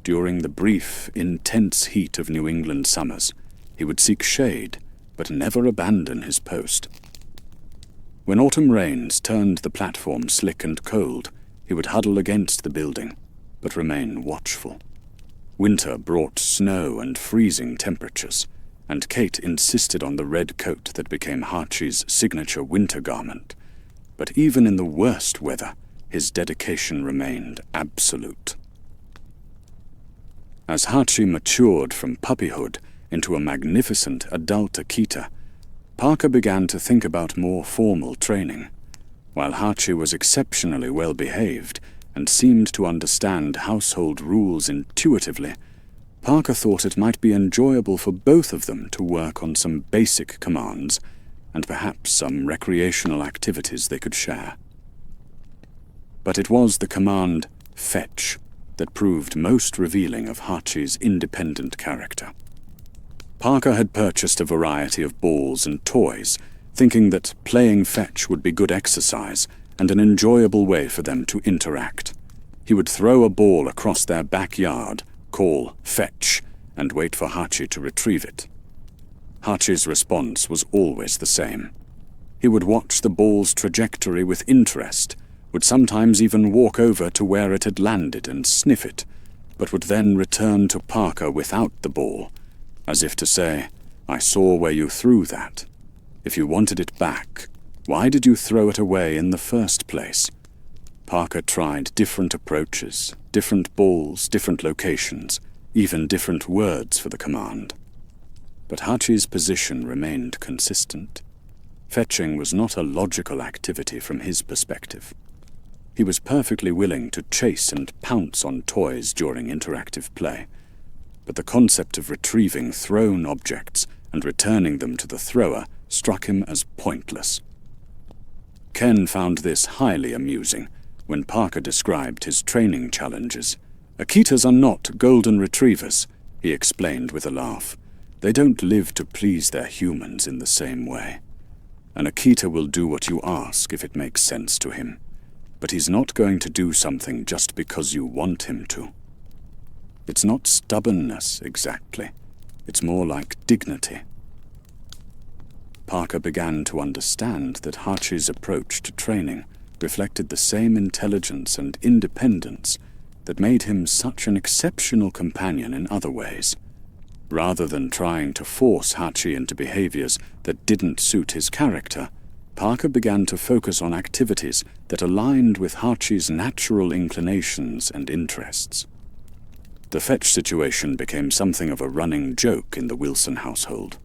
During the brief, intense heat of New England summers, he would seek shade, but never abandon his post. When autumn rains turned the platform slick and cold, he would huddle against the building, but remain watchful. Winter brought snow and freezing temperatures, and Kate insisted on the red coat that became Hachi's signature winter garment. But even in the worst weather, his dedication remained absolute. As Hachi matured from puppyhood into a magnificent adult Akita, Parker began to think about more formal training. While Hachi was exceptionally well-behaved and seemed to understand household rules intuitively, Parker thought it might be enjoyable for both of them to work on some basic commands and perhaps some recreational activities they could share. But it was the command, fetch, that proved most revealing of Hachi's independent character. Parker had purchased a variety of balls and toys, thinking that playing fetch would be good exercise and an enjoyable way for them to interact. He would throw a ball across their backyard, call fetch, and wait for Hachi to retrieve it. Hachi's response was always the same. He would watch the ball's trajectory with interest, would sometimes even walk over to where it had landed and sniff it, but would then return to Parker without the ball, as if to say, "I saw where you threw that. If you wanted it back, why did you throw it away in the first place?" Parker tried different approaches, different balls, different locations, even different words for the command. But Hachi's position remained consistent. Fetching was not a logical activity from his perspective. He was perfectly willing to chase and pounce on toys during interactive play, but the concept of retrieving thrown objects and returning them to the thrower struck him as pointless. Ken found this highly amusing when Parker described his training challenges. "Akitas are not golden retrievers," he explained with a laugh. "They don't live to please their humans in the same way. An Akita will do what you ask if it makes sense to him, but he's not going to do something just because you want him to. It's not stubbornness, exactly. It's more like dignity." Parker began to understand that Hachi's approach to training reflected the same intelligence and independence that made him such an exceptional companion in other ways. Rather than trying to force Hachi into behaviors that didn't suit his character, Parker began to focus on activities that aligned with Hachi's natural inclinations and interests. The fetch situation became something of a running joke in the Wilson household.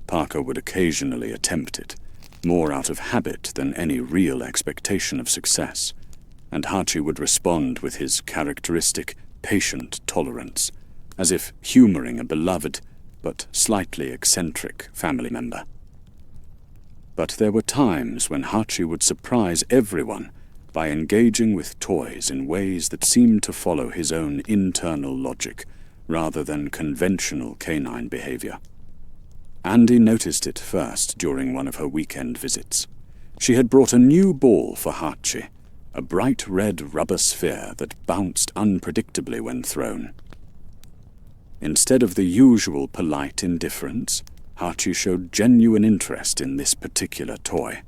Parker would occasionally attempt it, more out of habit than any real expectation of success, and Hachi would respond with his characteristic, patient tolerance, as if humoring a beloved but slightly eccentric family member. But there were times when Hachi would surprise everyone by engaging with toys in ways that seemed to follow his own internal logic, rather than conventional canine behavior. Andy noticed it first during one of her weekend visits. She had brought a new ball for Hachi, a bright red rubber sphere that bounced unpredictably when thrown. Instead of the usual polite indifference, Hachi showed genuine interest in this particular toy.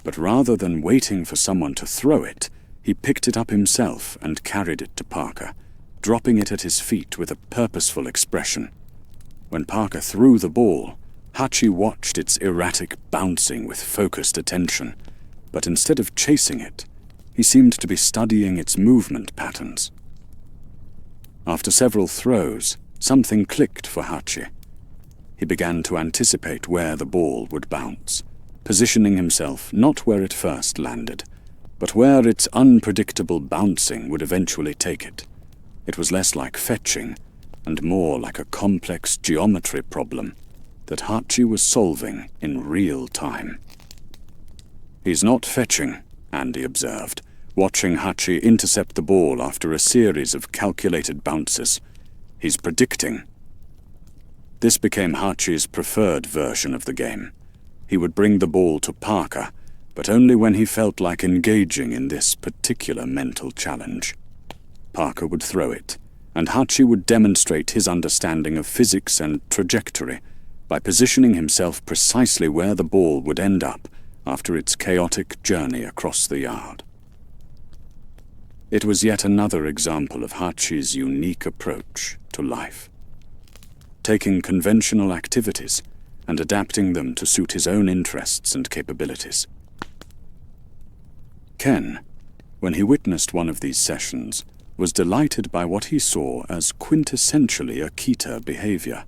But rather than waiting for someone to throw it, he picked it up himself and carried it to Parker, dropping it at his feet with a purposeful expression. When Parker threw the ball, Hachi watched its erratic bouncing with focused attention, but instead of chasing it, he seemed to be studying its movement patterns. After several throws, something clicked for Hachi. He began to anticipate where the ball would bounce, positioning himself not where it first landed, but where its unpredictable bouncing would eventually take it. It was less like fetching, and more like a complex geometry problem that Hachi was solving in real time. "He's not fetching," Andy observed, watching Hachi intercept the ball after a series of calculated bounces. "He's predicting." This became Hachi's preferred version of the game. He would bring the ball to Parker, but only when he felt like engaging in this particular mental challenge. Parker would throw it, and Hachi would demonstrate his understanding of physics and trajectory by positioning himself precisely where the ball would end up after its chaotic journey across the yard. It was yet another example of Hachi's unique approach to life, taking conventional activities and adapting them to suit his own interests and capabilities. Ken, when he witnessed one of these sessions, was delighted by what he saw as quintessentially Akita behavior.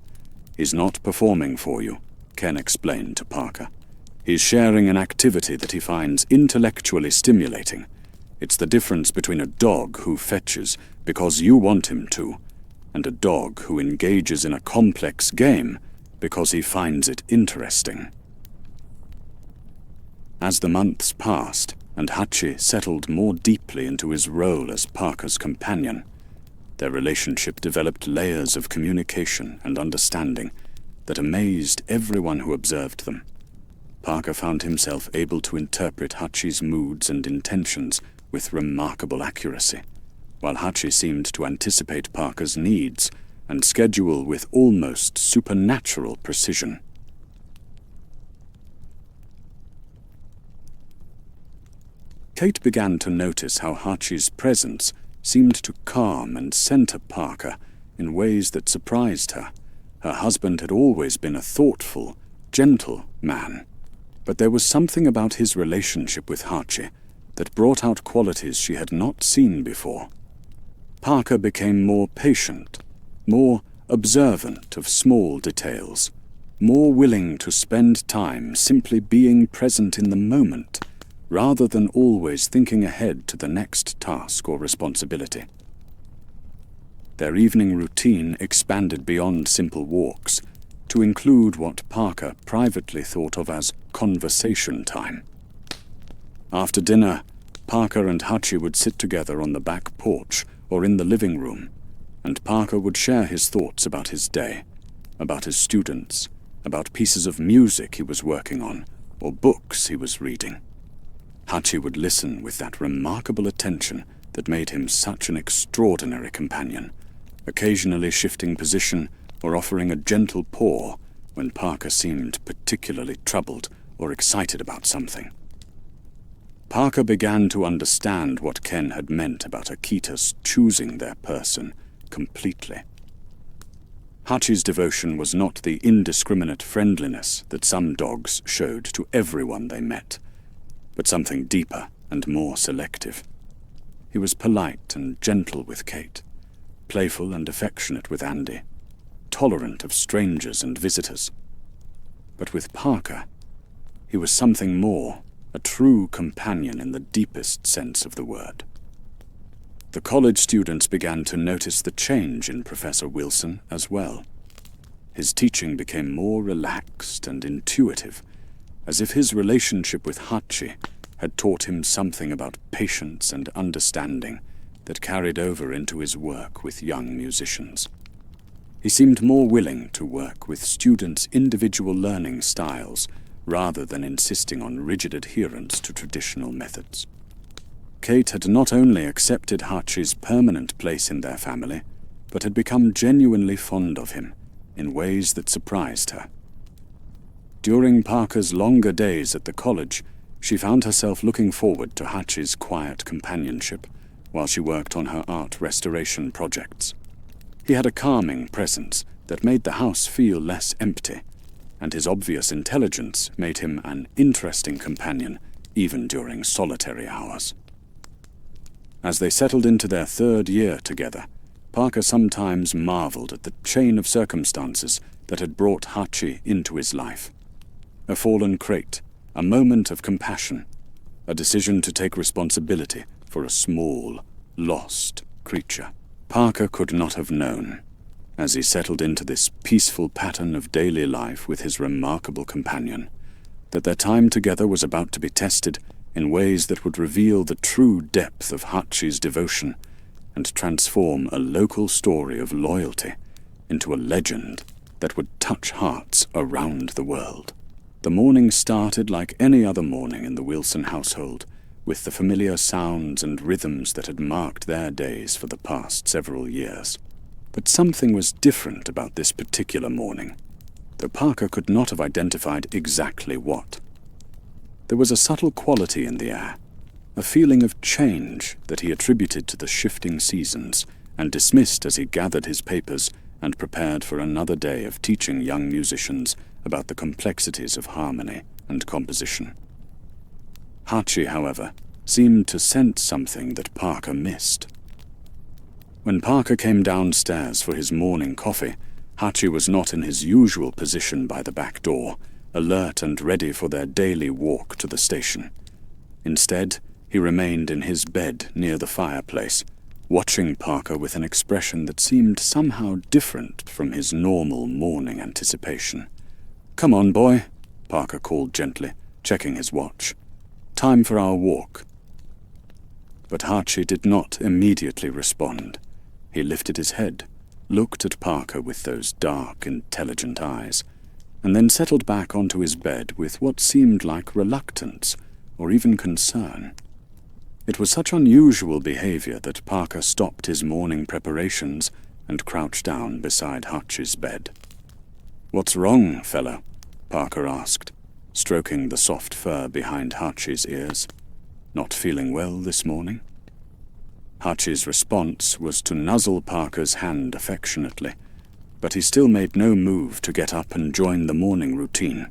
"He's not performing for you," Ken explained to Parker. "He's sharing an activity that he finds intellectually stimulating. It's the difference between a dog who fetches because you want him to, and a dog who engages in a complex game because he finds it interesting." As the months passed, and Hachi settled more deeply into his role as Parker's companion, their relationship developed layers of communication and understanding that amazed everyone who observed them. Parker found himself able to interpret Hachi's moods and intentions with remarkable accuracy, while Hachi seemed to anticipate Parker's needs and schedule with almost supernatural precision. Kate began to notice how Hachi's presence seemed to calm and center Parker in ways that surprised her. Her husband had always been a thoughtful, gentle man, but there was something about his relationship with Hachi that brought out qualities she had not seen before. Parker became more patient, more observant of small details, more willing to spend time simply being present in the moment, rather than always thinking ahead to the next task or responsibility. Their evening routine expanded beyond simple walks to include what Parker privately thought of as conversation time. After dinner, Parker and Hachi would sit together on the back porch or in the living room, and Parker would share his thoughts about his day, about his students, about pieces of music he was working on, or books he was reading. Hachi would listen with that remarkable attention that made him such an extraordinary companion, occasionally shifting position or offering a gentle paw when Parker seemed particularly troubled or excited about something. Parker began to understand what Ken had meant about Akitas choosing their person completely. Hachi's devotion was not the indiscriminate friendliness that some dogs showed to everyone they met, but something deeper and more selective. He was polite and gentle with Kate, playful and affectionate with Andy, tolerant of strangers and visitors. But with Parker, he was something more, a true companion in the deepest sense of the word. The college students began to notice the change in Professor Wilson as well. His teaching became more relaxed and intuitive, as if his relationship with Hachi had taught him something about patience and understanding that carried over into his work with young musicians. He seemed more willing to work with students' individual learning styles rather than insisting on rigid adherence to traditional methods. Kate had not only accepted Hachi's permanent place in their family, but had become genuinely fond of him in ways that surprised her. During Parker's longer days at the college, she found herself looking forward to Hachi's quiet companionship while she worked on her art restoration projects. He had a calming presence that made the house feel less empty, and his obvious intelligence made him an interesting companion even during solitary hours. As they settled into their third year together, Parker sometimes marveled at the chain of circumstances that had brought Hachi into his life. A fallen crate, a moment of compassion, a decision to take responsibility for a small, lost creature. Parker could not have known, as he settled into this peaceful pattern of daily life with his remarkable companion, that their time together was about to be tested in ways that would reveal the true depth of Hachi's devotion and transform a local story of loyalty into a legend that would touch hearts around the world. The morning started like any other morning in the Wilson household, with the familiar sounds and rhythms that had marked their days for the past several years. But something was different about this particular morning, though Parker could not have identified exactly what. There was a subtle quality in the air, a feeling of change that he attributed to the shifting seasons and dismissed as he gathered his papers and prepared for another day of teaching young musicians about the complexities of harmony and composition. Hachi, however, seemed to sense something that Parker missed. When Parker came downstairs for his morning coffee, Hachi was not in his usual position by the back door, alert and ready for their daily walk to the station. Instead, he remained in his bed near the fireplace, watching Parker with an expression that seemed somehow different from his normal morning anticipation. "Come on, boy," Parker called gently, checking his watch. "Time for our walk." But Hachi did not immediately respond. He lifted his head, looked at Parker with those dark, intelligent eyes, and then settled back onto his bed with what seemed like reluctance or even concern. It was such unusual behavior that Parker stopped his morning preparations and crouched down beside Hachi's bed. "What's wrong, fellow?" Parker asked, stroking the soft fur behind Hachi's ears. "Not feeling well this morning?" Hachi's response was to nuzzle Parker's hand affectionately, but he still made no move to get up and join the morning routine.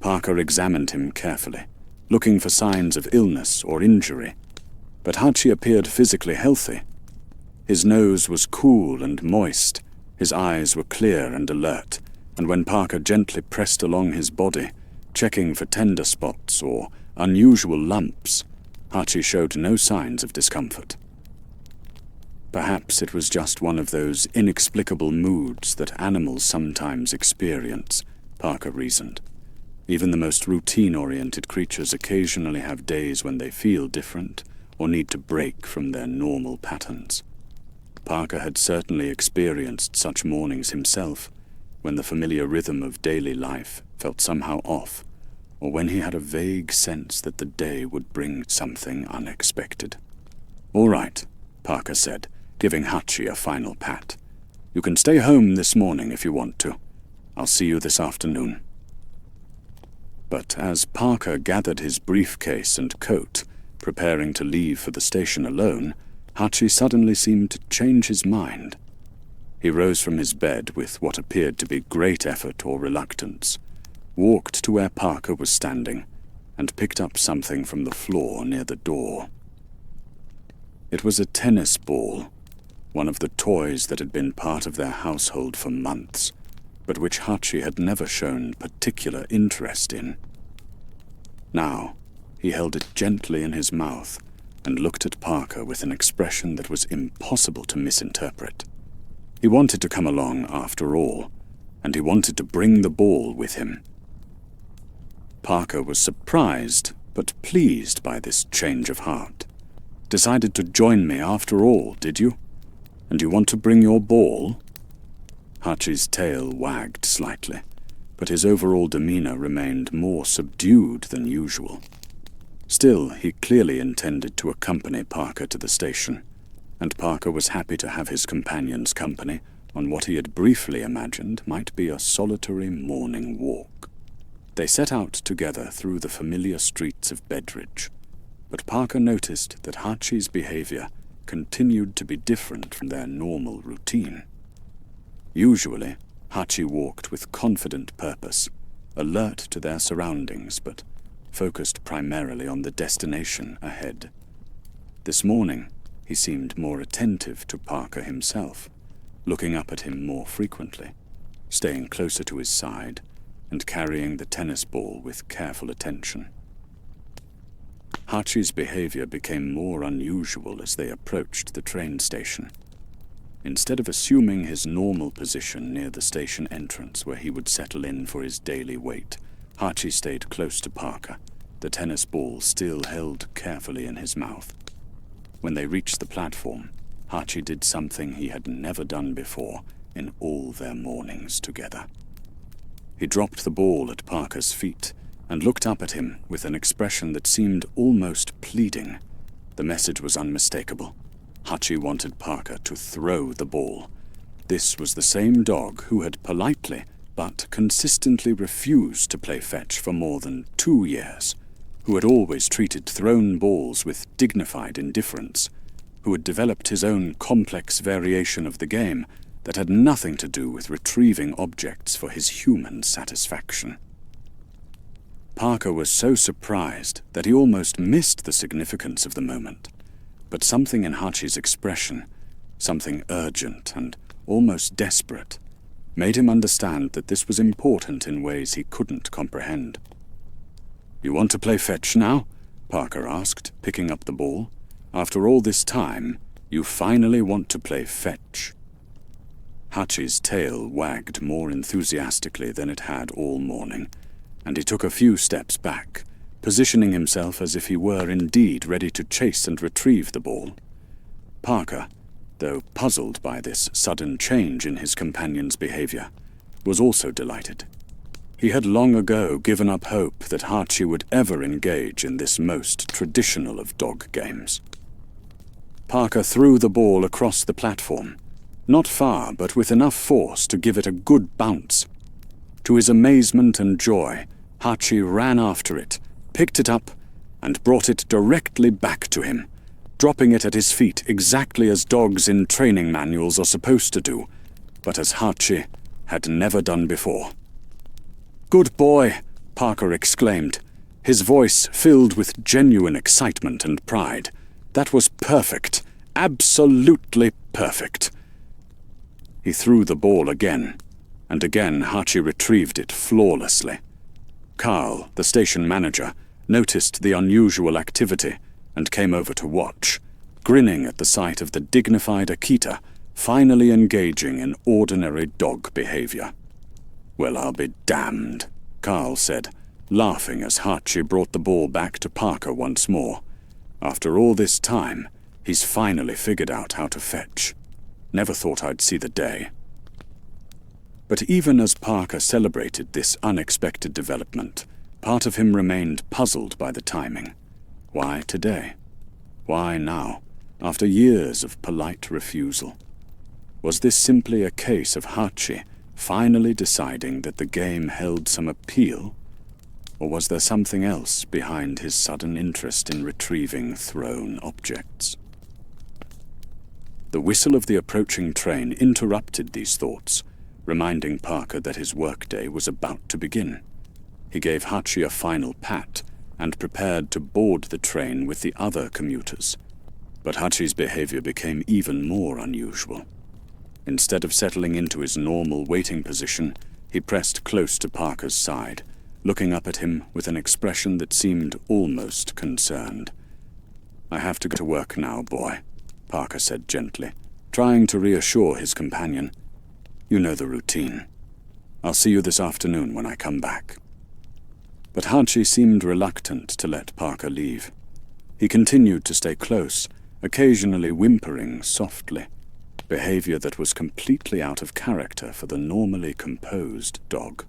Parker examined him carefully, looking for signs of illness or injury, but Hachi appeared physically healthy. His nose was cool and moist, his eyes were clear and alert, and when Parker gently pressed along his body, checking for tender spots or unusual lumps, Hachi showed no signs of discomfort. Perhaps it was just one of those inexplicable moods that animals sometimes experience, Parker reasoned. Even the most routine-oriented creatures occasionally have days when they feel different or need to break from their normal patterns. Parker had certainly experienced such mornings himself, when the familiar rhythm of daily life felt somehow off, or when he had a vague sense that the day would bring something unexpected. "All right," Parker said, giving Hachi a final pat. "You can stay home this morning if you want to. I'll see you this afternoon." But as Parker gathered his briefcase and coat, preparing to leave for the station alone, Hachi suddenly seemed to change his mind. He rose from his bed with what appeared to be great effort or reluctance, walked to where Parker was standing, and picked up something from the floor near the door. It was a tennis ball, one of the toys that had been part of their household for months, but which Hachi had never shown particular interest in. Now, he held it gently in his mouth and looked at Parker with an expression that was impossible to misinterpret. He wanted to come along after all, and he wanted to bring the ball with him. Parker was surprised but pleased by this change of heart. "Decided to join me after all, did you? And you want to bring your ball?" Hachi's tail wagged slightly, but his overall demeanor remained more subdued than usual. Still, he clearly intended to accompany Parker to the station, and Parker was happy to have his companion's company on what he had briefly imagined might be a solitary morning walk. They set out together through the familiar streets of Bedridge, but Parker noticed that Hachi's behavior continued to be different from their normal routine. Usually, Hachi walked with confident purpose, alert to their surroundings, but focused primarily on the destination ahead. This morning, he seemed more attentive to Parker himself, looking up at him more frequently, staying closer to his side, and carrying the tennis ball with careful attention. Hachi's behavior became more unusual as they approached the train station. Instead of assuming his normal position near the station entrance where he would settle in for his daily wait, Hachi stayed close to Parker, the tennis ball still held carefully in his mouth. When they reached the platform, Hachi did something he had never done before, in all their mornings together. He dropped the ball at Parker's feet and looked up at him with an expression that seemed almost pleading. The message was unmistakable. Hachi wanted Parker to throw the ball. This was the same dog who had politely but consistently refused to play fetch for more than 2 years, who had always treated thrown balls with dignified indifference, who had developed his own complex variation of the game that had nothing to do with retrieving objects for his human satisfaction. Parker was so surprised that he almost missed the significance of the moment, but something in Hachi's expression, something urgent and almost desperate, made him understand that this was important in ways he couldn't comprehend. "You want to play fetch now?" Parker asked, picking up the ball. "After all this time, you finally want to play fetch." Hachi's tail wagged more enthusiastically than it had all morning, and he took a few steps back, positioning himself as if he were indeed ready to chase and retrieve the ball. Parker, though puzzled by this sudden change in his companion's behavior, was also delighted. He had long ago given up hope that Hachi would ever engage in this most traditional of dog games. Parker threw the ball across the platform, not far, but with enough force to give it a good bounce. To his amazement and joy, Hachi ran after it, picked it up, and brought it directly back to him, dropping it at his feet exactly as dogs in training manuals are supposed to do, but as Hachi had never done before. "Good boy," Parker exclaimed, his voice filled with genuine excitement and pride. "That was perfect, absolutely perfect." He threw the ball again, and again Hachi retrieved it flawlessly. Carl, the station manager, noticed the unusual activity and came over to watch, grinning at the sight of the dignified Akita finally engaging in ordinary dog behavior. "Well, I'll be damned," Carl said, laughing as Hachi brought the ball back to Parker once more. "After all this time, he's finally figured out how to fetch. Never thought I'd see the day." But even as Parker celebrated this unexpected development, part of him remained puzzled by the timing. Why today? Why now, after years of polite refusal? Was this simply a case of Hachi finally deciding that the game held some appeal? Or was there something else behind his sudden interest in retrieving thrown objects? The whistle of the approaching train interrupted these thoughts, reminding Parker that his workday was about to begin. He gave Hachi a final pat and prepared to board the train with the other commuters. But Hachi's behavior became even more unusual. Instead of settling into his normal waiting position, he pressed close to Parker's side, looking up at him with an expression that seemed almost concerned. "I have to go to work now, boy," Parker said gently, trying to reassure his companion. "You know the routine. I'll see you this afternoon when I come back." But Hachi seemed reluctant to let Parker leave. He continued to stay close, occasionally whimpering softly, behavior that was completely out of character for the normally composed dog.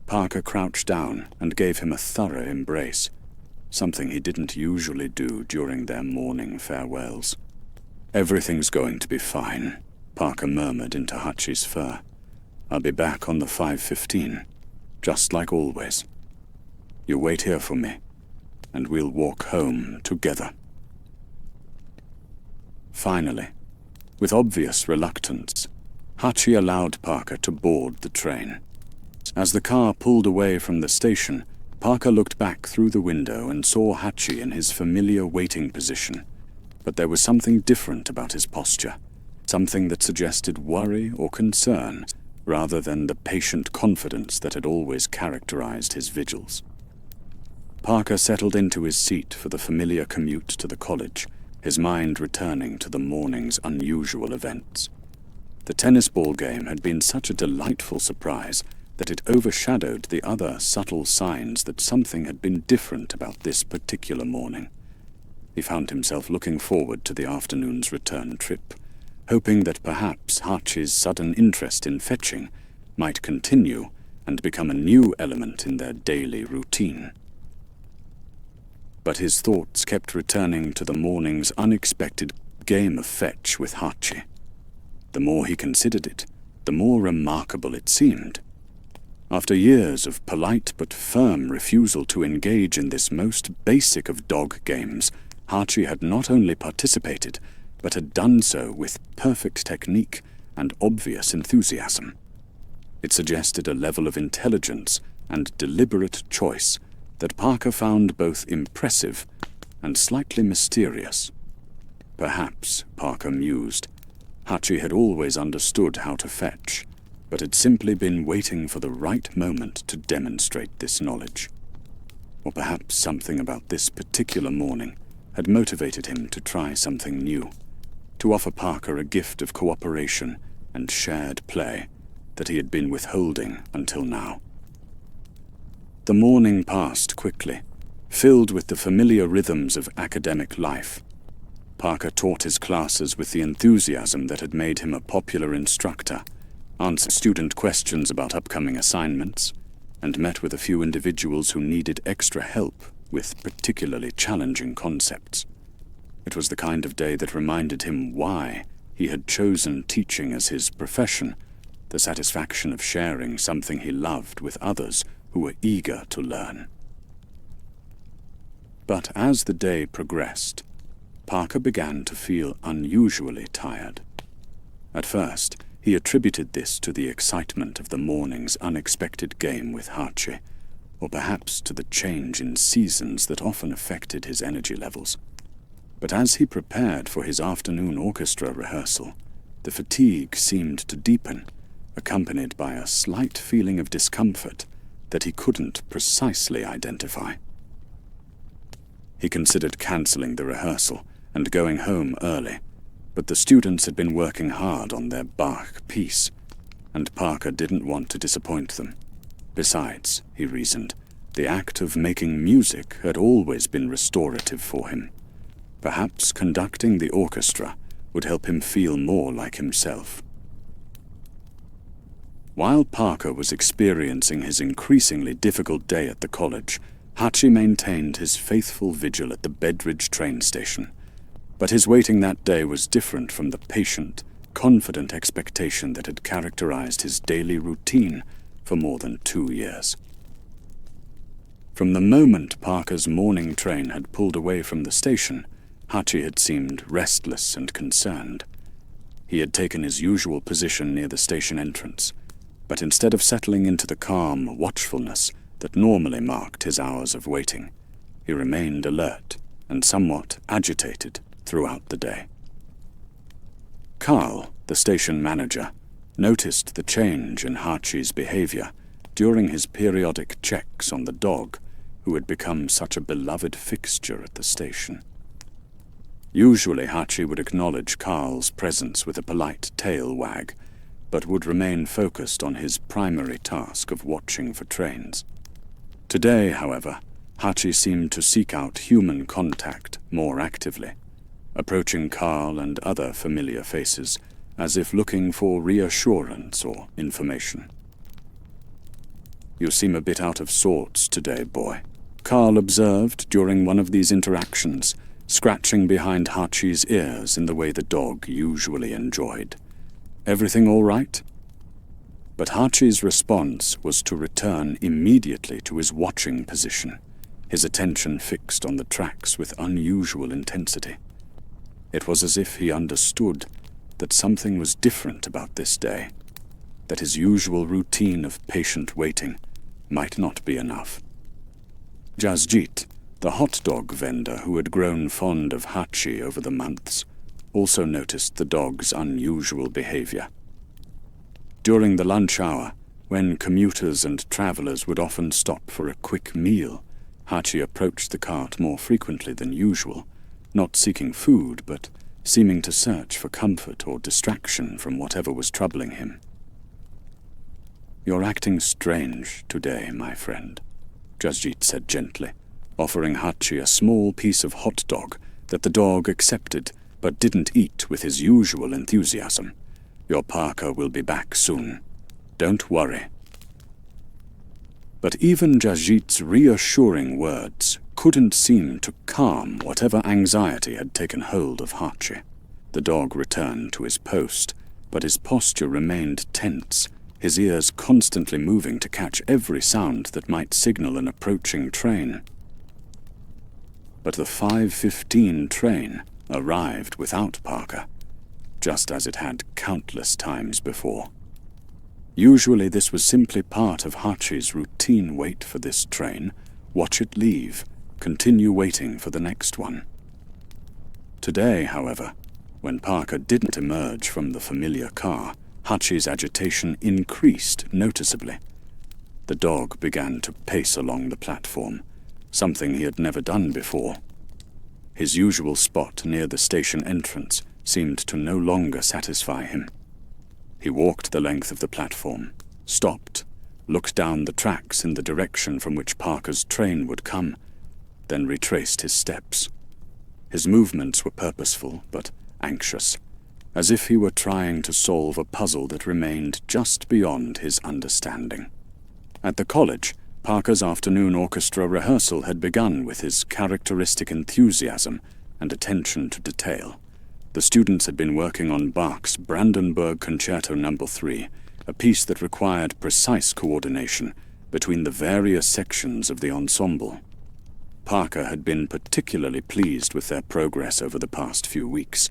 Parker crouched down and gave him a thorough embrace, something he didn't usually do during their morning farewells. "Everything's going to be fine," Parker murmured into Hachi's fur. "I'll be back on the 5:15, just like always. You wait here for me, and we'll walk home together." Finally, with obvious reluctance, Hachi allowed Parker to board the train. As the car pulled away from the station, Parker looked back through the window and saw Hachi in his familiar waiting position. But there was something different about his posture, something that suggested worry or concern, rather than the patient confidence that had always characterized his vigils. Parker settled into his seat for the familiar commute to the college, his mind returning to the morning's unusual events. The tennis ball game had been such a delightful surprise that it overshadowed the other subtle signs that something had been different about this particular morning. He found himself looking forward to the afternoon's return trip, hoping that perhaps Hachi's sudden interest in fetching might continue and become a new element in their daily routine. But his thoughts kept returning to the morning's unexpected game of fetch with Hachi. The more he considered it, the more remarkable it seemed. After years of polite but firm refusal to engage in this most basic of dog games, Hachi had not only participated, but had done so with perfect technique and obvious enthusiasm. It suggested a level of intelligence and deliberate choice that Parker found both impressive and slightly mysterious. Perhaps, Parker mused, Hachi had always understood how to fetch, but had simply been waiting for the right moment to demonstrate this knowledge. Or perhaps something about this particular morning had motivated him to try something new, to offer Parker a gift of cooperation and shared play that he had been withholding until now. The morning passed quickly, filled with the familiar rhythms of academic life. Parker taught his classes with the enthusiasm that had made him a popular instructor, answered student questions about upcoming assignments, and met with a few individuals who needed extra help with particularly challenging concepts. It was the kind of day that reminded him why he had chosen teaching as his profession, the satisfaction of sharing something he loved with others who were eager to learn. But as the day progressed, Parker began to feel unusually tired. At first, he attributed this to the excitement of the morning's unexpected game with Hachi, or perhaps to the change in seasons that often affected his energy levels. But as he prepared for his afternoon orchestra rehearsal, the fatigue seemed to deepen, accompanied by a slight feeling of discomfort that he couldn't precisely identify. He considered cancelling the rehearsal and going home early, but the students had been working hard on their Bach piece, and Parker didn't want to disappoint them. Besides, he reasoned, the act of making music had always been restorative for him. Perhaps conducting the orchestra would help him feel more like himself. While Parker was experiencing his increasingly difficult day at the college, Hachi maintained his faithful vigil at the Bedridge train station. But his waiting that day was different from the patient, confident expectation that had characterized his daily routine for more than 2 years. From the moment Parker's morning train had pulled away from the station, Hachi had seemed restless and concerned. He had taken his usual position near the station entrance, but instead of settling into the calm watchfulness that normally marked his hours of waiting, he remained alert and somewhat agitated throughout the day. Carl, the station manager, noticed the change in Hachi's behavior during his periodic checks on the dog, who had become such a beloved fixture at the station. Usually Hachi would acknowledge Carl's presence with a polite tail wag, but would remain focused on his primary task of watching for trains. Today, however, Hachi seemed to seek out human contact more actively, approaching Carl and other familiar faces as if looking for reassurance or information. "You seem a bit out of sorts today, boy," Carl observed during one of these interactions, scratching behind Hachi's ears in the way the dog usually enjoyed. "Everything all right?" But Hachi's response was to return immediately to his watching position, his attention fixed on the tracks with unusual intensity. It was as if he understood that something was different about this day, that his usual routine of patient waiting might not be enough. Jasjit, the hot dog vendor who had grown fond of Hachi over the months, also noticed the dog's unusual behavior. During the lunch hour, when commuters and travelers would often stop for a quick meal, Hachi approached the cart more frequently than usual, not seeking food, but seeming to search for comfort or distraction from whatever was troubling him. "You're acting strange today, my friend," Jasjit said gently, offering Hachi a small piece of hot dog that the dog accepted but didn't eat with his usual enthusiasm. "Your Parker will be back soon. Don't worry." But even Jajit's reassuring words couldn't seem to calm whatever anxiety had taken hold of Hachi. The dog returned to his post, but his posture remained tense, his ears constantly moving to catch every sound that might signal an approaching train. But the 5:15 train arrived without Parker, just as it had countless times before. Usually this was simply part of Hachi's routine: wait for this train, watch it leave, continue waiting for the next one. Today, however, when Parker didn't emerge from the familiar car, Hachi's agitation increased noticeably. The dog began to pace along the platform, something he had never done before. His usual spot near the station entrance seemed to no longer satisfy him. He walked the length of the platform, stopped, looked down the tracks in the direction from which Parker's train would come, then retraced his steps. His movements were purposeful, but anxious, as if he were trying to solve a puzzle that remained just beyond his understanding. At the college, Parker's afternoon orchestra rehearsal had begun with his characteristic enthusiasm and attention to detail. The students had been working on Bach's Brandenburg Concerto No. 3, a piece that required precise coordination between the various sections of the ensemble. Parker had been particularly pleased with their progress over the past few weeks,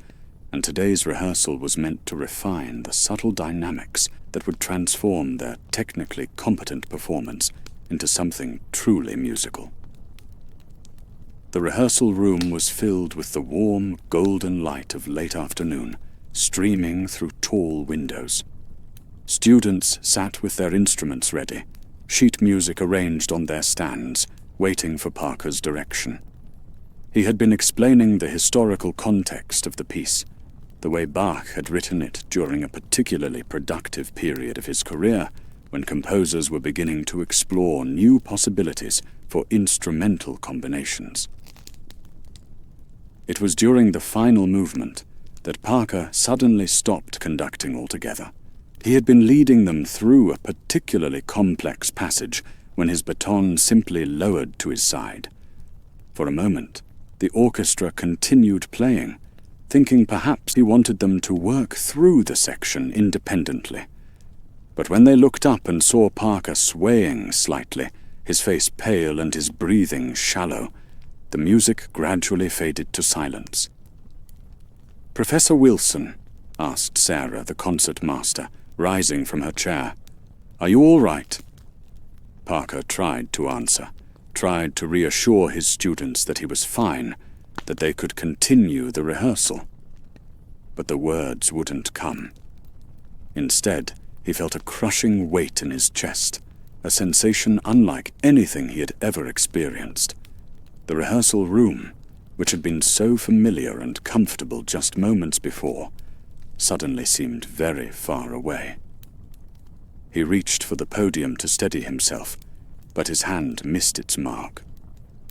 and today's rehearsal was meant to refine the subtle dynamics that would transform their technically competent performance into something truly musical. The rehearsal room was filled with the warm, golden light of late afternoon, streaming through tall windows. Students sat with their instruments ready, sheet music arranged on their stands, waiting for Parker's direction. He had been explaining the historical context of the piece, the way Bach had written it during a particularly productive period of his career, when composers were beginning to explore new possibilities for instrumental combinations. It was during the final movement that Parker suddenly stopped conducting altogether. He had been leading them through a particularly complex passage when his baton simply lowered to his side. For a moment, the orchestra continued playing, thinking perhaps he wanted them to work through the section independently. But when they looked up and saw Parker swaying slightly, his face pale and his breathing shallow, the music gradually faded to silence. "Professor Wilson," asked Sarah, the concert master, rising from her chair, "are you all right?" Parker tried to answer, tried to reassure his students that he was fine, that they could continue the rehearsal. But the words wouldn't come. Instead, he felt a crushing weight in his chest, a sensation unlike anything he had ever experienced. The rehearsal room, which had been so familiar and comfortable just moments before, suddenly seemed very far away. He reached for the podium to steady himself, but his hand missed its mark.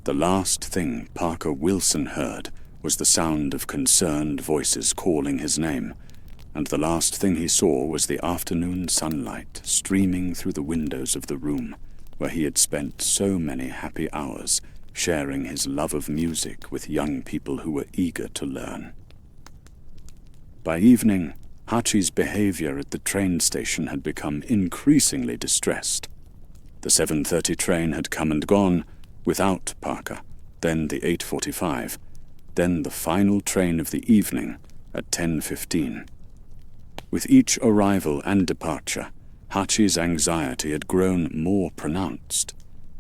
The last thing Parker Wilson heard was the sound of concerned voices calling his name, and the last thing he saw was the afternoon sunlight streaming through the windows of the room where he had spent so many happy hours sharing his love of music with young people who were eager to learn. By evening, Hachi's behavior at the train station had become increasingly distressed. The 7:30 train had come and gone without Parker, then the 8:45, then the final train of the evening at 10:15. With each arrival and departure, Hachi's anxiety had grown more pronounced,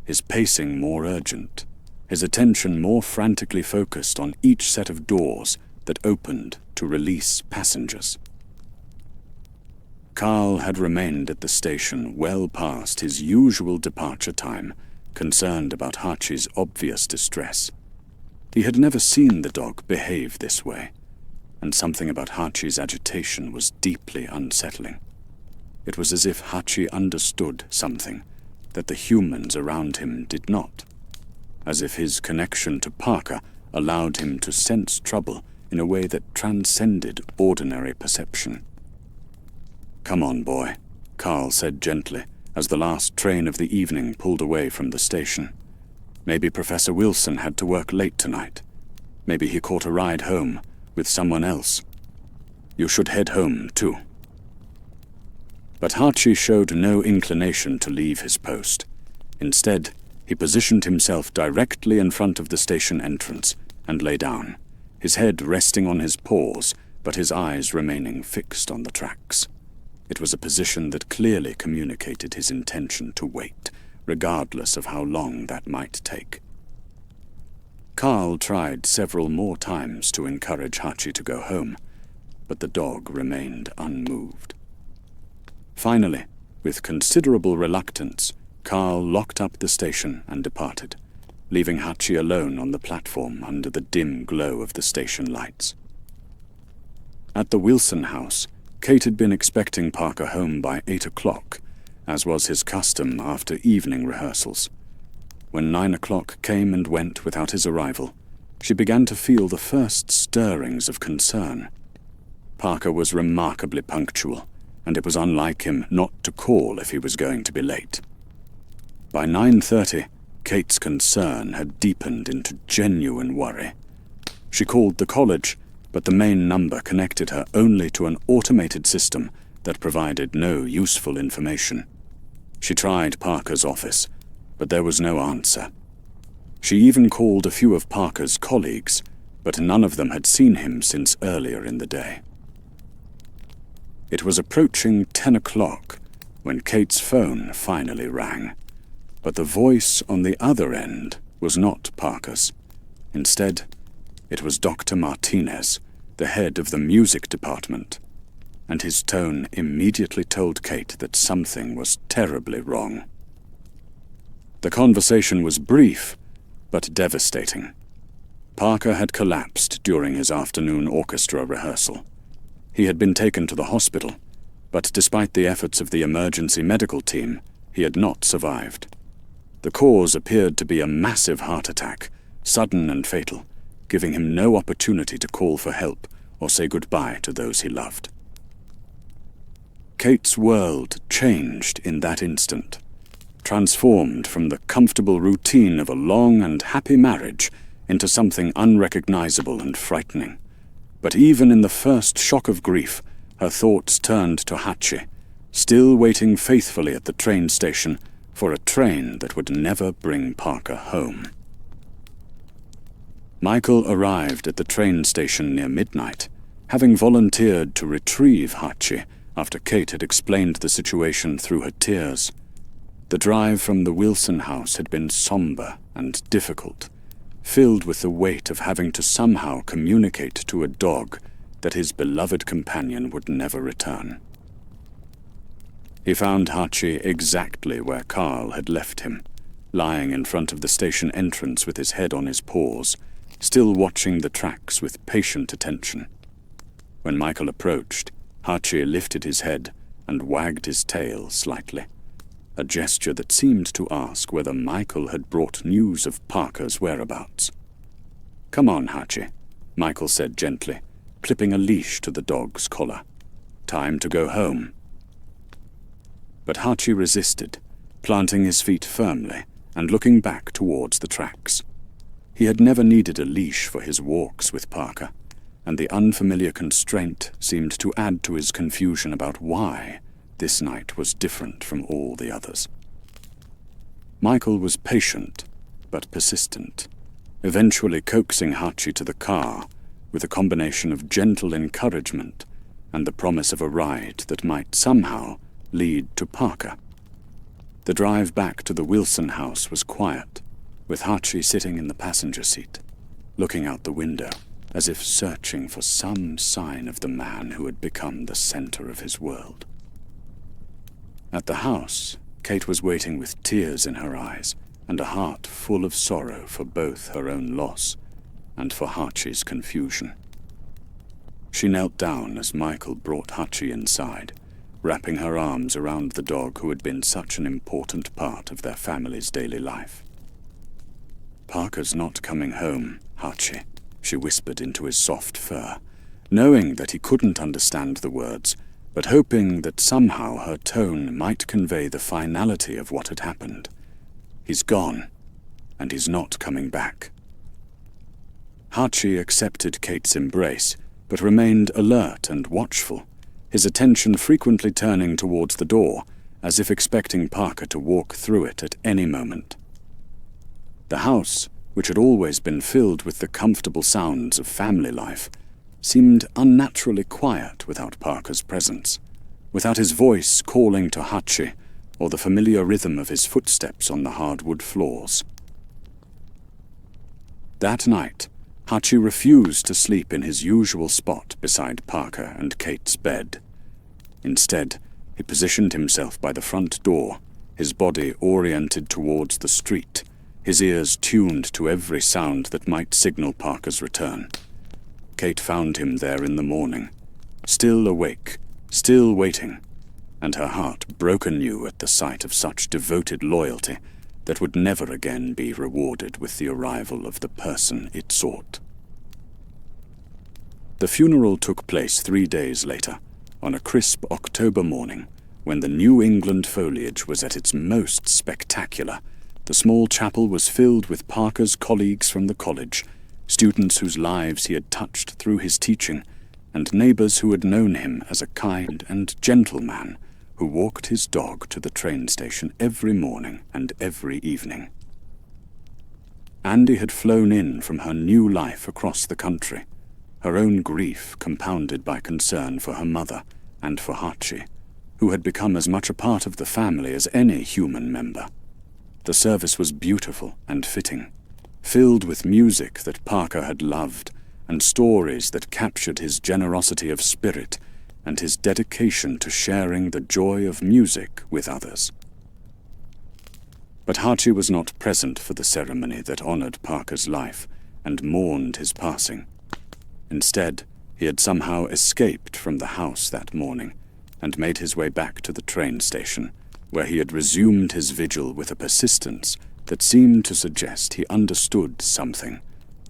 his pacing more urgent, his attention more frantically focused on each set of doors that opened to release passengers. Carl had remained at the station well past his usual departure time, concerned about Hachi's obvious distress. He had never seen the dog behave this way, and something about Hachi's agitation was deeply unsettling. It was as if Hachi understood something that the humans around him did not, as if his connection to Parker allowed him to sense trouble in a way that transcended ordinary perception. "Come on, boy," Carl said gently, as the last train of the evening pulled away from the station. "Maybe Professor Wilson had to work late tonight. Maybe he caught a ride home with someone else. You should head home, too." But Hachi showed no inclination to leave his post. Instead, he positioned himself directly in front of the station entrance and lay down, his head resting on his paws, but his eyes remaining fixed on the tracks. It was a position that clearly communicated his intention to wait, regardless of how long that might take. Carl tried several more times to encourage Hachi to go home, but the dog remained unmoved. Finally, with considerable reluctance, Carl locked up the station and departed, leaving Hachi alone on the platform under the dim glow of the station lights. At the Wilson house, Kate had been expecting Parker home by 8 o'clock, as was his custom after evening rehearsals. When 9 o'clock came and went without his arrival, she began to feel the first stirrings of concern. Parker was remarkably punctual, and it was unlike him not to call if he was going to be late. By 9:30, Kate's concern had deepened into genuine worry. She called the college, but the main number connected her only to an automated system that provided no useful information. She tried Parker's office, but there was no answer. She even called a few of Parker's colleagues, but none of them had seen him since earlier in the day. It was approaching 10 o'clock when Kate's phone finally rang, but the voice on the other end was not Parker's. Instead, it was Dr. Martinez, the head of the music department, and his tone immediately told Kate that something was terribly wrong. The conversation was brief, but devastating. Parker had collapsed during his afternoon orchestra rehearsal. He had been taken to the hospital, but despite the efforts of the emergency medical team, he had not survived. The cause appeared to be a massive heart attack, sudden and fatal, giving him no opportunity to call for help or say goodbye to those he loved. Kate's world changed in that instant, transformed from the comfortable routine of a long and happy marriage into something unrecognizable and frightening. But even in the first shock of grief, her thoughts turned to Hachi, still waiting faithfully at the train station for a train that would never bring Parker home. Michael arrived at the train station near midnight, having volunteered to retrieve Hachi after Kate had explained the situation through her tears. The drive from the Wilson house had been somber and difficult, filled with the weight of having to somehow communicate to a dog that his beloved companion would never return. He found Hachi exactly where Carl had left him, lying in front of the station entrance with his head on his paws, still watching the tracks with patient attention. When Michael approached, Hachi lifted his head and wagged his tail slightly, a gesture that seemed to ask whether Michael had brought news of Parker's whereabouts. "Come on, Hachi," Michael said gently, clipping a leash to the dog's collar. "Time to go home." But Hachi resisted, planting his feet firmly and looking back towards the tracks. He had never needed a leash for his walks with Parker, and the unfamiliar constraint seemed to add to his confusion about why this night was different from all the others. Michael was patient, but persistent, eventually coaxing Hachi to the car with a combination of gentle encouragement and the promise of a ride that might somehow lead to Parker. The drive back to the Wilson house was quiet, with Hachi sitting in the passenger seat, looking out the window, as if searching for some sign of the man who had become the center of his world. At the house, Kate was waiting with tears in her eyes and a heart full of sorrow for both her own loss and for Hachi's confusion. She knelt down as Michael brought Hachi inside, wrapping her arms around the dog who had been such an important part of their family's daily life. "Parker's not coming home, Hachi," she whispered into his soft fur, knowing that he couldn't understand the words, but hoping that somehow her tone might convey the finality of what had happened. He's gone, and he's not coming back. Hachi accepted Kate's embrace, but remained alert and watchful, his attention frequently turning towards the door, as if expecting Parker to walk through it at any moment. The house, which had always been filled with the comfortable sounds of family life, seemed unnaturally quiet without Parker's presence, without his voice calling to Hachi, or the familiar rhythm of his footsteps on the hardwood floors. That night, Hachi refused to sleep in his usual spot beside Parker and Kate's bed. Instead, he positioned himself by the front door, his body oriented towards the street, his ears tuned to every sound that might signal Parker's return. Kate found him there in the morning, still awake, still waiting, and her heart broke anew at the sight of such devoted loyalty that would never again be rewarded with the arrival of the person it sought. The funeral took place 3 days later, on a crisp October morning, when the New England foliage was at its most spectacular. The small chapel was filled with Parker's colleagues from the college, students whose lives he had touched through his teaching, and neighbors who had known him as a kind and gentle man who walked his dog to the train station every morning and every evening. Andy had flown in from her new life across the country, her own grief compounded by concern for her mother and for Hachi, who had become as much a part of the family as any human member. The service was beautiful and fitting, filled with music that Parker had loved and stories that captured his generosity of spirit and his dedication to sharing the joy of music with others. But Hachi was not present for the ceremony that honored Parker's life and mourned his passing. Instead, he had somehow escaped from the house that morning and made his way back to the train station, where he had resumed his vigil with a persistence that seemed to suggest he understood something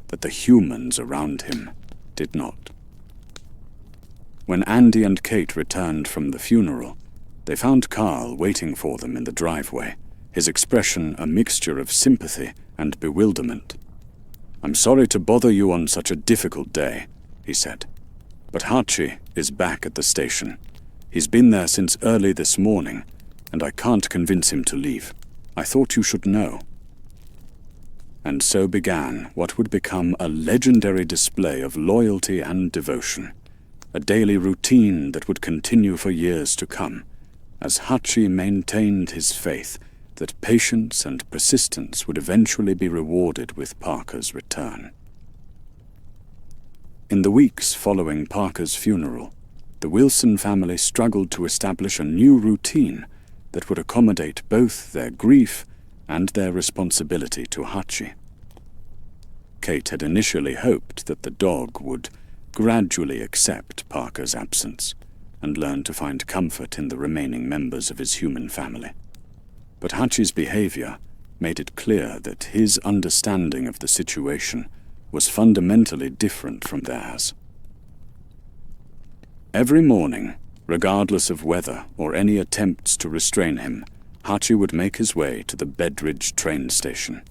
that the humans around him did not. When Andy and Kate returned from the funeral, they found Carl waiting for them in the driveway, his expression a mixture of sympathy and bewilderment. "I'm sorry to bother you on such a difficult day," he said, "but Hachi is back at the station. He's been there since early this morning, and I can't convince him to leave. I thought you should know." And so began what would become a legendary display of loyalty and devotion, a daily routine that would continue for years to come, as Hachi maintained his faith that patience and persistence would eventually be rewarded with Parker's return. In the weeks following Parker's funeral, the Wilson family struggled to establish a new routine that would accommodate both their grief and their responsibility to Hachi. Kate had initially hoped that the dog would gradually accept Parker's absence and learn to find comfort in the remaining members of his human family. But Hachi's behavior made it clear that his understanding of the situation was fundamentally different from theirs. Every morning, regardless of weather or any attempts to restrain him, Hachi would make his way to the Bedridge train station.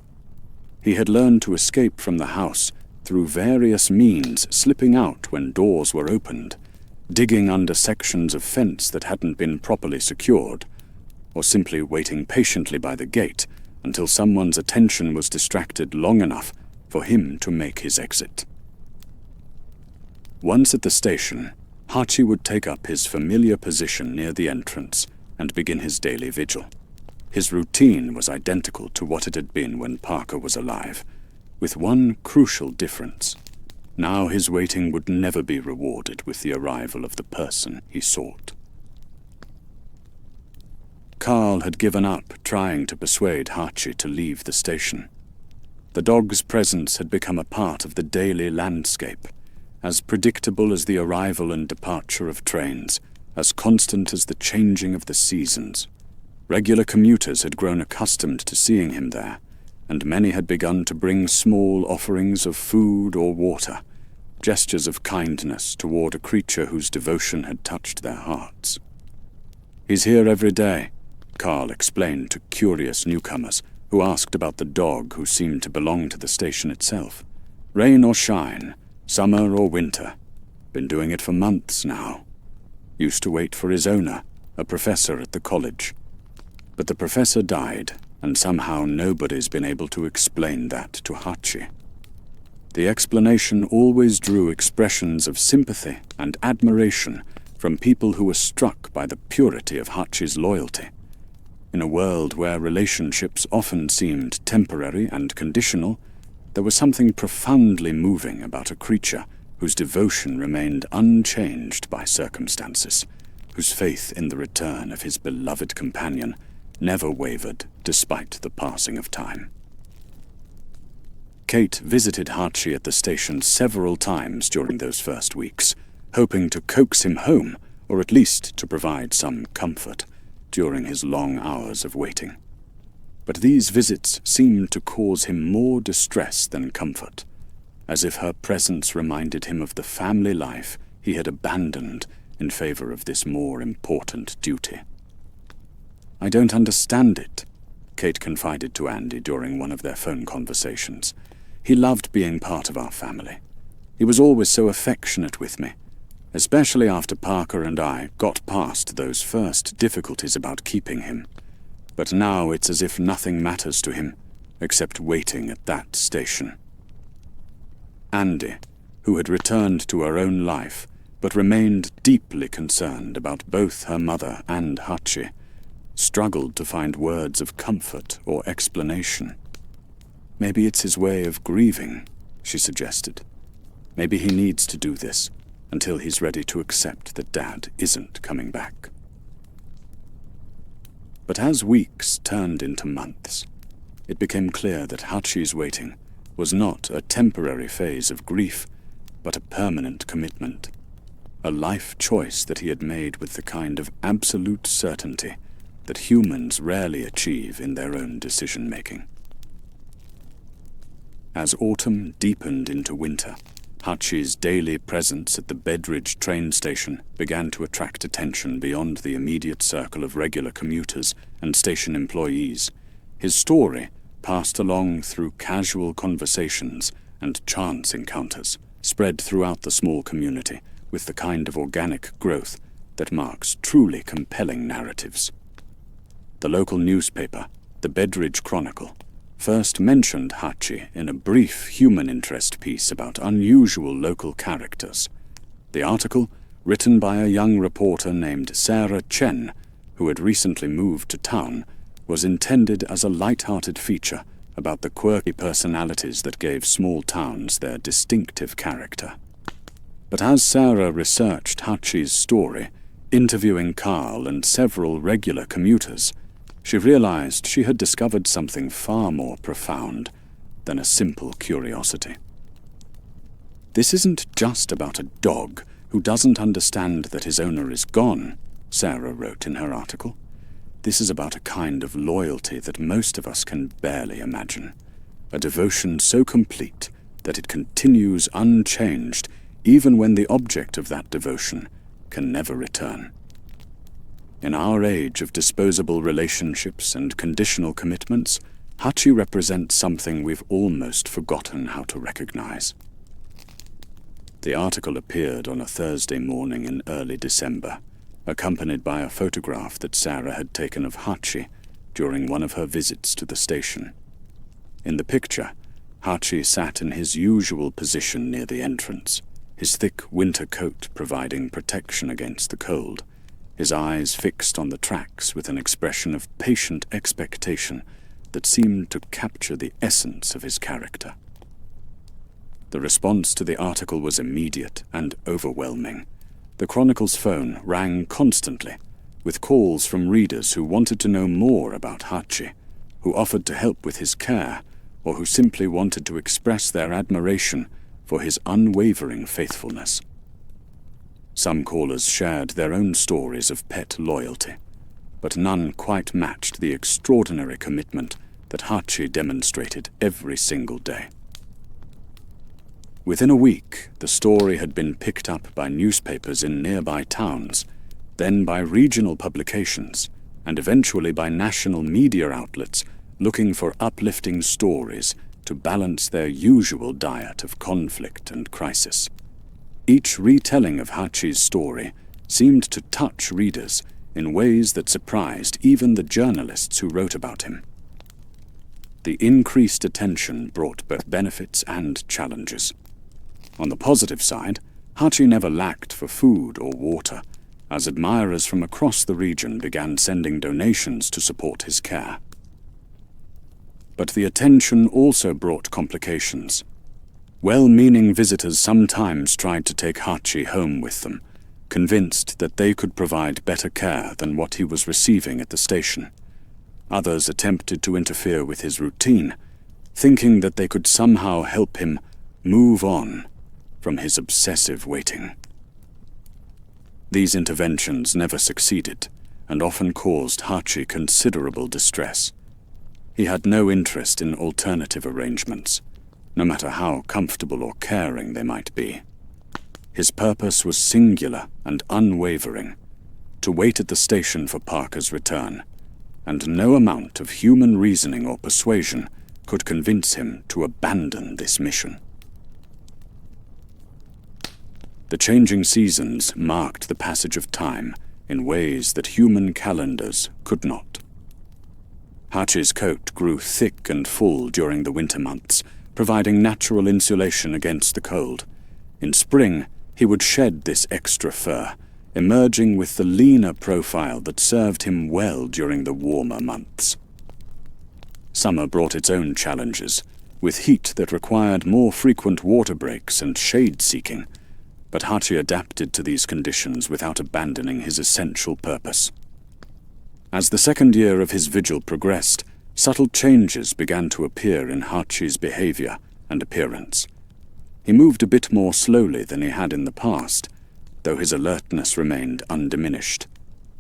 He had learned to escape from the house through various means, slipping out when doors were opened, digging under sections of fence that hadn't been properly secured, or simply waiting patiently by the gate until someone's attention was distracted long enough for him to make his exit. Once at the station, Hachi would take up his familiar position near the entrance and begin his daily vigil. His routine was identical to what it had been when Parker was alive, with one crucial difference. Now his waiting would never be rewarded with the arrival of the person he sought. Carl had given up trying to persuade Hachi to leave the station. The dog's presence had become a part of the daily landscape, as predictable as the arrival and departure of trains, as constant as the changing of the seasons. Regular commuters had grown accustomed to seeing him there, and many had begun to bring small offerings of food or water, gestures of kindness toward a creature whose devotion had touched their hearts. "He's here every day," Carl explained to curious newcomers who asked about the dog who seemed to belong to the station itself. "Rain or shine, summer or winter. Been doing it for months now. Used to wait for his owner, a professor at the college. But the professor died, and somehow nobody's been able to explain that to Hachi. The explanation always drew expressions of sympathy and admiration from people who were struck by the purity of Hachi's loyalty. In a world where relationships often seemed temporary and conditional, there was something profoundly moving about a creature whose devotion remained unchanged by circumstances, whose faith in the return of his beloved companion never wavered despite the passing of time. Kate visited Hachi at the station several times during those first weeks, hoping to coax him home, or at least to provide some comfort during his long hours of waiting. But these visits seemed to cause him more distress than comfort, as if her presence reminded him of the family life he had abandoned in favor of this more important duty. "I don't understand it," Kate confided to Andy during one of their phone conversations. "He loved being part of our family. He was always so affectionate with me, especially after Parker and I got past those first difficulties about keeping him. But now it's as if nothing matters to him except waiting at that station." Andy, who had returned to her own life but remained deeply concerned about both her mother and Hachi, struggled to find words of comfort or explanation. "Maybe it's his way of grieving," she suggested. "Maybe he needs to do this until he's ready to accept that Dad isn't coming back." But as weeks turned into months, it became clear that Hachi's waiting was not a temporary phase of grief, but a permanent commitment, a life choice that he had made with the kind of absolute certainty that humans rarely achieve in their own decision-making. As autumn deepened into winter, Hachi's daily presence at the Bedridge train station began to attract attention beyond the immediate circle of regular commuters and station employees. His story passed along through casual conversations and chance encounters, spread throughout the small community with the kind of organic growth that marks truly compelling narratives. The local newspaper, the Bedridge Chronicle, first mentioned Hachi in a brief human interest piece about unusual local characters. The article, written by a young reporter named Sarah Chen, who had recently moved to town, was intended as a light-hearted feature about the quirky personalities that gave small towns their distinctive character. But as Sarah researched Hachi's story, interviewing Carl and several regular commuters, she realized she had discovered something far more profound than a simple curiosity. "This isn't just about a dog who doesn't understand that his owner is gone," Sarah wrote in her article. "This is about a kind of loyalty that most of us can barely imagine, a devotion so complete that it continues unchanged even when the object of that devotion can never return. In our age of disposable relationships and conditional commitments, Hachi represents something we've almost forgotten how to recognize." The article appeared on a Thursday morning in early December, accompanied by a photograph that Sarah had taken of Hachi during one of her visits to the station. In the picture, Hachi sat in his usual position near the entrance, his thick winter coat providing protection against the cold, his eyes fixed on the tracks with an expression of patient expectation that seemed to capture the essence of his character. The response to the article was immediate and overwhelming. The Chronicle's phone rang constantly, with calls from readers who wanted to know more about Hachi, who offered to help with his care, or who simply wanted to express their admiration for his unwavering faithfulness. Some callers shared their own stories of pet loyalty, but none quite matched the extraordinary commitment that Hachi demonstrated every single day. Within a week, the story had been picked up by newspapers in nearby towns, then by regional publications, and eventually by national media outlets looking for uplifting stories to balance their usual diet of conflict and crisis. Each retelling of Hachi's story seemed to touch readers in ways that surprised even the journalists who wrote about him. The increased attention brought both benefits and challenges. On the positive side, Hachi never lacked for food or water, as admirers from across the region began sending donations to support his care. But the attention also brought complications. Well-meaning visitors sometimes tried to take Hachi home with them, convinced that they could provide better care than what he was receiving at the station. Others attempted to interfere with his routine, thinking that they could somehow help him move on from his obsessive waiting. These interventions never succeeded, and often caused Hachi considerable distress. He had no interest in alternative arrangements, no matter how comfortable or caring they might be. His purpose was singular and unwavering, to wait at the station for Parker's return, and no amount of human reasoning or persuasion could convince him to abandon this mission. The changing seasons marked the passage of time in ways that human calendars could not. Hachi's coat grew thick and full during the winter months, providing natural insulation against the cold. In spring, he would shed this extra fur, emerging with the leaner profile that served him well during the warmer months. Summer brought its own challenges, with heat that required more frequent water breaks and shade-seeking, but Hachi adapted to these conditions without abandoning his essential purpose. As the second year of his vigil progressed, subtle changes began to appear in Hachi's behavior and appearance. He moved a bit more slowly than he had in the past, though his alertness remained undiminished.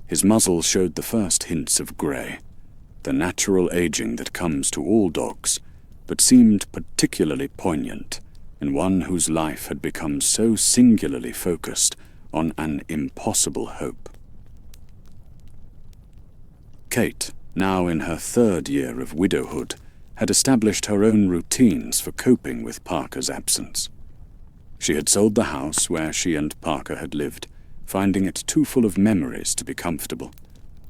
His muzzle showed the first hints of grey, the natural aging that comes to all dogs, but seemed particularly poignant in one whose life had become so singularly focused on an impossible hope. Kate, now in her third year of widowhood, had established her own routines for coping with Parker's absence. She had sold the house where she and Parker had lived, finding it too full of memories to be comfortable,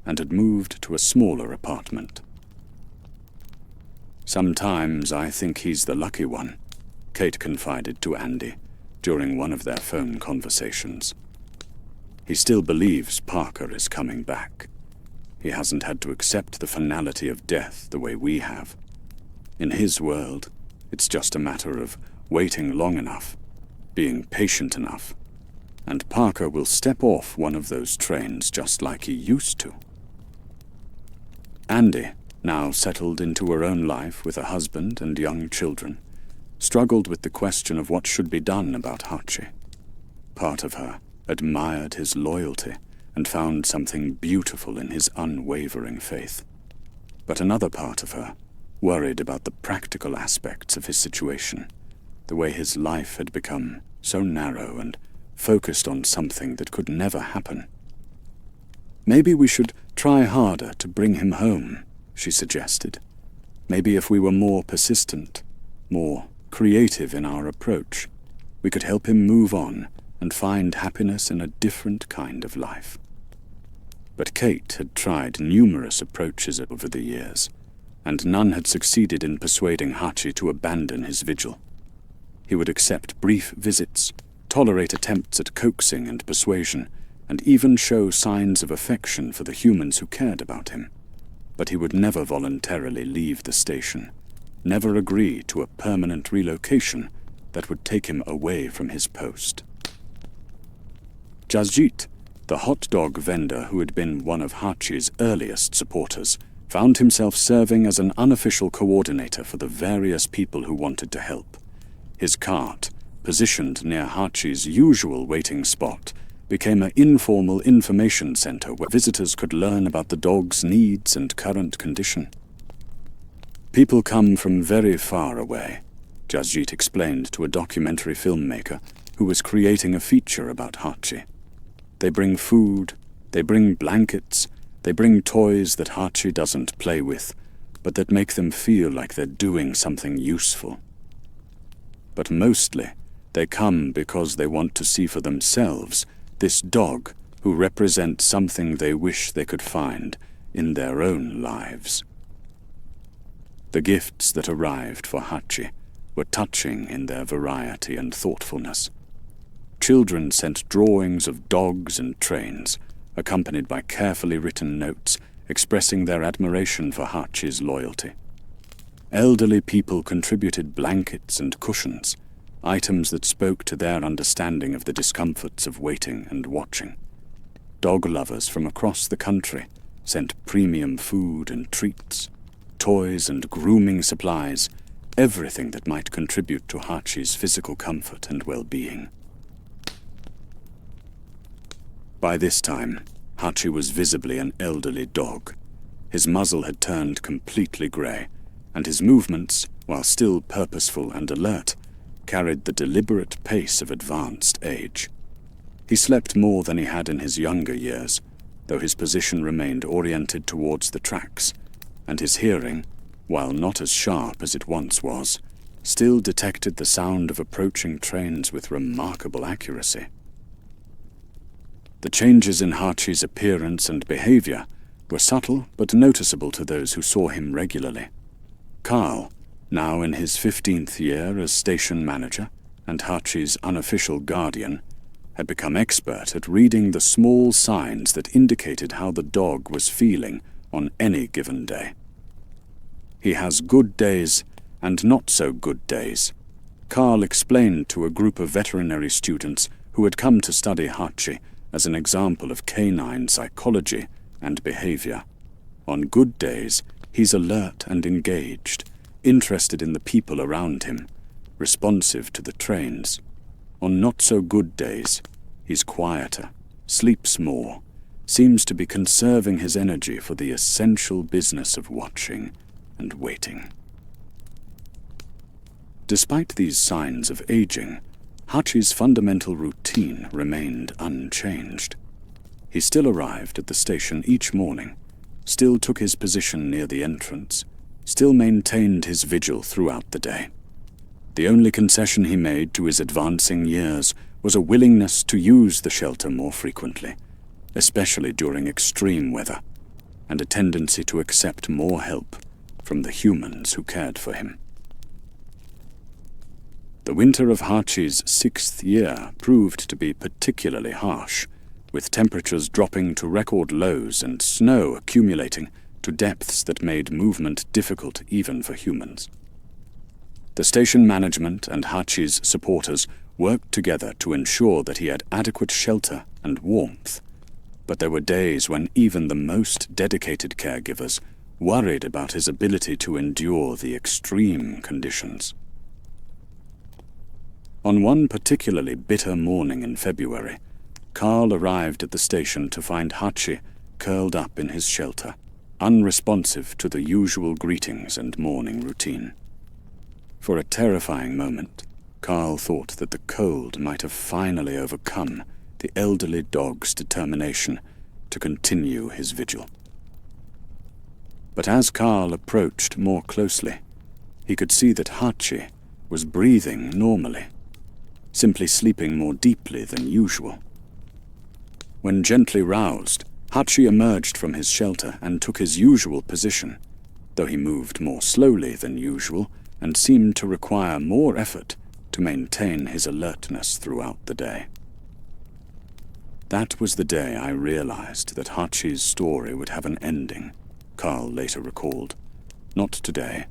and had moved to a smaller apartment. "Sometimes I think he's the lucky one," Kate confided to Andy during one of their phone conversations. "He still believes Parker is coming back. He hasn't had to accept the finality of death the way we have. In his world, it's just a matter of waiting long enough, being patient enough, and Parker will step off one of those trains just like he used to." Andy, now settled into her own life with a husband and young children, struggled with the question of what should be done about Hachi. Part of her admired his loyalty and found something beautiful in his unwavering faith. But another part of her worried about the practical aspects of his situation, the way his life had become so narrow and focused on something that could never happen. "Maybe we should try harder to bring him home," she suggested. "Maybe if we were more persistent, more creative in our approach, we could help him move on and find happiness in a different kind of life." But Kate had tried numerous approaches over the years, and none had succeeded in persuading Hachi to abandon his vigil. He would accept brief visits, tolerate attempts at coaxing and persuasion, and even show signs of affection for the humans who cared about him. But he would never voluntarily leave the station, never agree to a permanent relocation that would take him away from his post. Jajit, the hot dog vendor who had been one of Hachi's earliest supporters, found himself serving as an unofficial coordinator for the various people who wanted to help. His cart, positioned near Hachi's usual waiting spot, became an informal information center where visitors could learn about the dog's needs and current condition. People come from very far away, Jasjit explained to a documentary filmmaker who was creating a feature about Hachi. They bring food, they bring blankets, they bring toys that Hachi doesn't play with, but that make them feel like they're doing something useful. But mostly, they come because they want to see for themselves this dog who represents something they wish they could find in their own lives. The gifts that arrived for Hachi were touching in their variety and thoughtfulness. Children sent drawings of dogs and trains, accompanied by carefully written notes expressing their admiration for Hachi's loyalty. Elderly people contributed blankets and cushions, items that spoke to their understanding of the discomforts of waiting and watching. Dog lovers from across the country sent premium food and treats, toys and grooming supplies, everything that might contribute to Hachi's physical comfort and well-being. By this time, Hachi was visibly an elderly dog. His muzzle had turned completely grey, and his movements, while still purposeful and alert, carried the deliberate pace of advanced age. He slept more than he had in his younger years, though his position remained oriented towards the tracks, and his hearing, while not as sharp as it once was, still detected the sound of approaching trains with remarkable accuracy. The changes in Hachi's appearance and behavior were subtle but noticeable to those who saw him regularly. Carl, now in his 15th year as station manager and Hachi's unofficial guardian, had become expert at reading the small signs that indicated how the dog was feeling on any given day. He has good days and not so good days, Carl explained to a group of veterinary students who had come to study Hachi as an example of canine psychology and behavior. On good days, he's alert and engaged, interested in the people around him, responsive to the trains. On not-so-good days, he's quieter, sleeps more, seems to be conserving his energy for the essential business of watching and waiting. Despite these signs of aging, Hachi's fundamental routine remained unchanged. He still arrived at the station each morning, still took his position near the entrance, still maintained his vigil throughout the day. The only concession he made to his advancing years was a willingness to use the shelter more frequently, especially during extreme weather, and a tendency to accept more help from the humans who cared for him. The winter of Hachi's 6th year proved to be particularly harsh, with temperatures dropping to record lows and snow accumulating to depths that made movement difficult even for humans. The station management and Hachi's supporters worked together to ensure that he had adequate shelter and warmth, but there were days when even the most dedicated caregivers worried about his ability to endure the extreme conditions. On one particularly bitter morning in February, Carl arrived at the station to find Hachi curled up in his shelter, unresponsive to the usual greetings and morning routine. For a terrifying moment, Carl thought that the cold might have finally overcome the elderly dog's determination to continue his vigil. But as Carl approached more closely, he could see that Hachi was breathing normally, simply sleeping more deeply than usual. When gently roused, Hachi emerged from his shelter and took his usual position, though he moved more slowly than usual and seemed to require more effort to maintain his alertness throughout the day. That was the day I realized that Hachi's story would have an ending, Carl later recalled. Not today,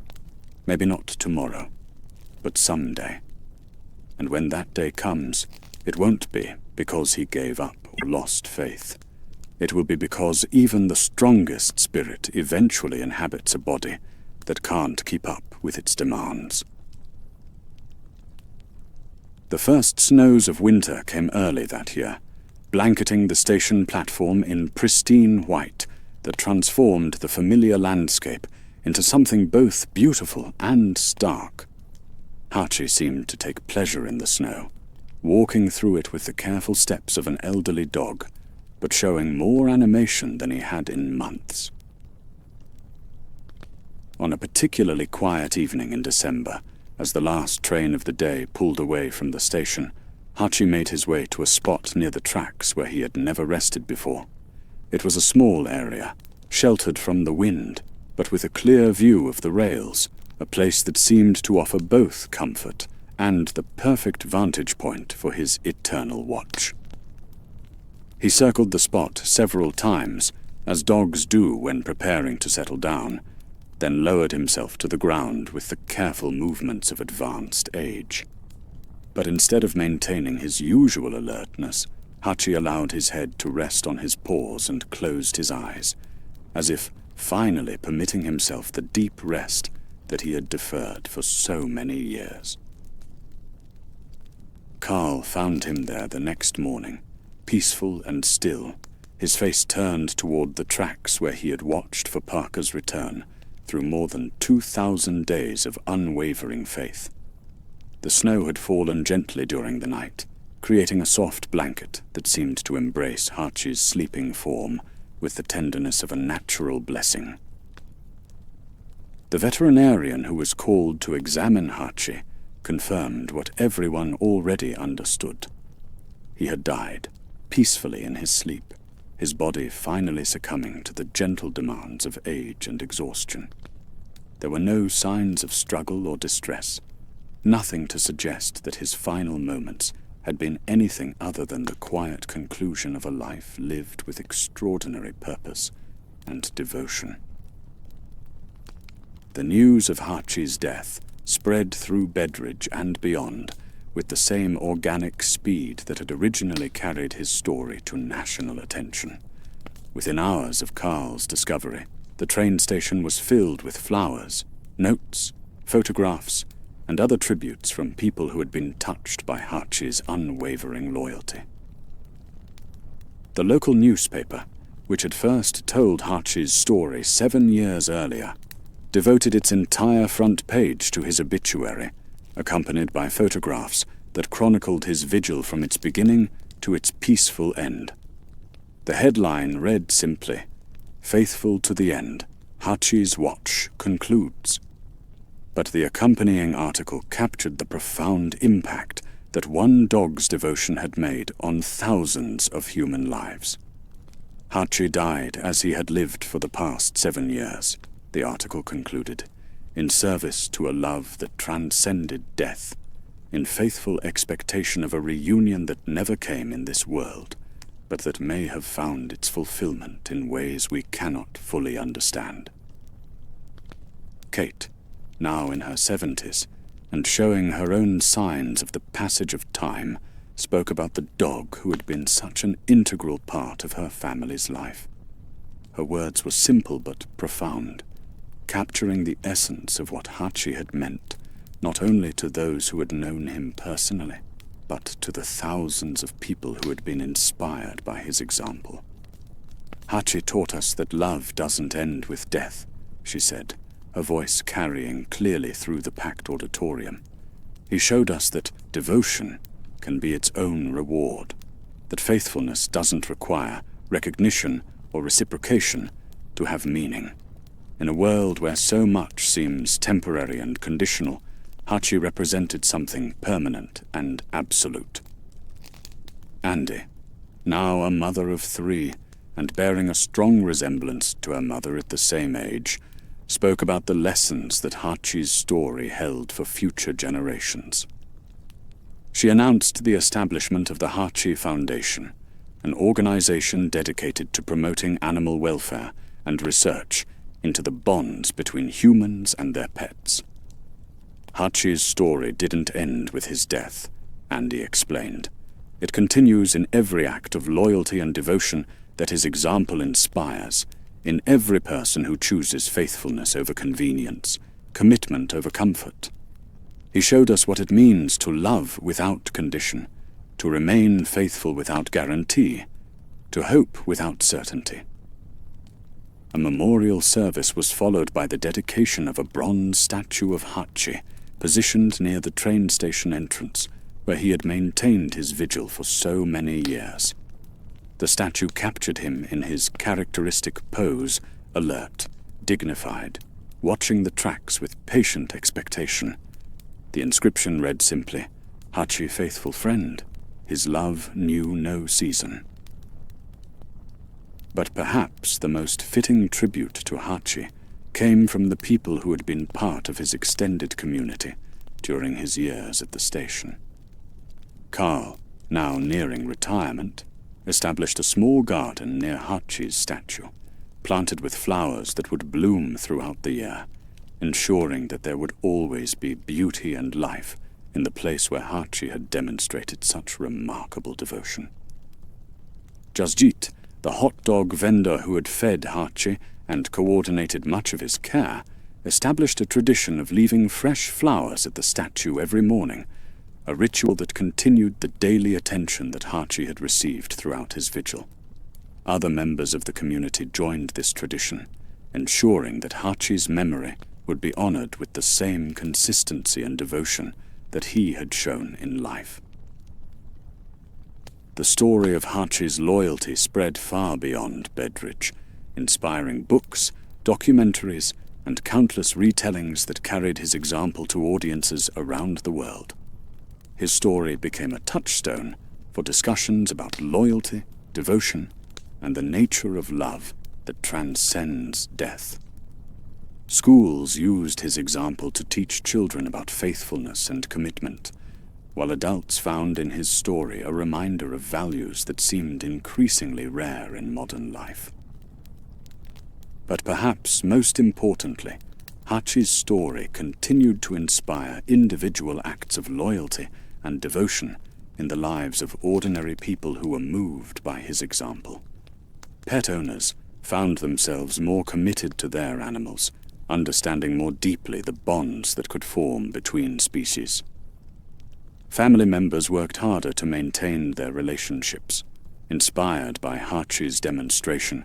maybe not tomorrow, but someday. And when that day comes, it won't be because he gave up or lost faith. It will be because even the strongest spirit eventually inhabits a body that can't keep up with its demands. The first snows of winter came early that year, blanketing the station platform in pristine white that transformed the familiar landscape into something both beautiful and stark. Hachi seemed to take pleasure in the snow, walking through it with the careful steps of an elderly dog, but showing more animation than he had in months. On a particularly quiet evening in December, as the last train of the day pulled away from the station, Hachi made his way to a spot near the tracks where he had never rested before. It was a small area, sheltered from the wind, but with a clear view of the rails, a place that seemed to offer both comfort and the perfect vantage point for his eternal watch. He circled the spot several times, as dogs do when preparing to settle down, then lowered himself to the ground with the careful movements of advanced age. But instead of maintaining his usual alertness, Hachi allowed his head to rest on his paws and closed his eyes, as if finally permitting himself the deep rest that he had deferred for so many years. Carl found him there the next morning, peaceful and still, his face turned toward the tracks where he had watched for Parker's return through more than 2,000 days of unwavering faith. The snow had fallen gently during the night, creating a soft blanket that seemed to embrace Hachi's sleeping form with the tenderness of a natural blessing. The veterinarian who was called to examine Hachi confirmed what everyone already understood. He had died, peacefully in his sleep, his body finally succumbing to the gentle demands of age and exhaustion. There were no signs of struggle or distress, nothing to suggest that his final moments had been anything other than the quiet conclusion of a life lived with extraordinary purpose and devotion. The news of Hachi's death spread through Bedridge and beyond with the same organic speed that had originally carried his story to national attention. Within hours of Carl's discovery, the train station was filled with flowers, notes, photographs, and other tributes from people who had been touched by Hachi's unwavering loyalty. The local newspaper, which had first told Hachi's story 7 years earlier, devoted its entire front page to his obituary, accompanied by photographs that chronicled his vigil from its beginning to its peaceful end. The headline read simply, "Faithful to the end, Hachi's watch concludes." But the accompanying article captured the profound impact that one dog's devotion had made on thousands of human lives. Hachi died as he had lived for the past 7 years, the article concluded, in service to a love that transcended death, in faithful expectation of a reunion that never came in this world, but that may have found its fulfillment in ways we cannot fully understand. Kate, now in her 70s, and showing her own signs of the passage of time, spoke about the dog who had been such an integral part of her family's life. Her words were simple but profound, capturing the essence of what Hachi had meant, not only to those who had known him personally, but to the thousands of people who had been inspired by his example. "Hachi taught us that love doesn't end with death," she said, her voice carrying clearly through the packed auditorium. "He showed us that devotion can be its own reward, that faithfulness doesn't require recognition or reciprocation to have meaning. In a world where so much seems temporary and conditional, Hachi represented something permanent and absolute." Andy, now a mother of 3, and bearing a strong resemblance to her mother at the same age, spoke about the lessons that Hachi's story held for future generations. She announced the establishment of the Hachi Foundation, an organization dedicated to promoting animal welfare and research into the bonds between humans and their pets. Hachi's story didn't end with his death, Andy explained. It continues in every act of loyalty and devotion that his example inspires, in every person who chooses faithfulness over convenience, commitment over comfort. He showed us what it means to love without condition, to remain faithful without guarantee, to hope without certainty. a memorial service was followed by the dedication of a bronze statue of Hachi, positioned near the train station entrance, where he had maintained his vigil for so many years. The statue captured him in his characteristic pose, alert, dignified, watching the tracks with patient expectation. The inscription read simply, "Hachi, faithful friend, his love knew no season." But perhaps the most fitting tribute to Hachi came from the people who had been part of his extended community during his years at the station. Carl, now nearing retirement, established a small garden near Hachi's statue, planted with flowers that would bloom throughout the year, ensuring that there would always be beauty and life in the place where Hachi had demonstrated such remarkable devotion. Jasjit, the hot dog vendor who had fed Hachi and coordinated much of his care, established a tradition of leaving fresh flowers at the statue every morning, a ritual that continued the daily attention that Hachi had received throughout his vigil. Other members of the community joined this tradition, ensuring that Hachi's memory would be honored with the same consistency and devotion that he had shown in life. The story of Hachi's loyalty spread far beyond Bedridge, inspiring books, documentaries, and countless retellings that carried his example to audiences around the world. His story became a touchstone for discussions about loyalty, devotion, and the nature of love that transcends death. Schools used his example to teach children about faithfulness and commitment, while adults found in his story a reminder of values that seemed increasingly rare in modern life. But perhaps most importantly, Hachi's story continued to inspire individual acts of loyalty and devotion in the lives of ordinary people who were moved by his example. Pet owners found themselves more committed to their animals, understanding more deeply the bonds that could form between species. Family members worked harder to maintain their relationships, inspired by Hachi's demonstration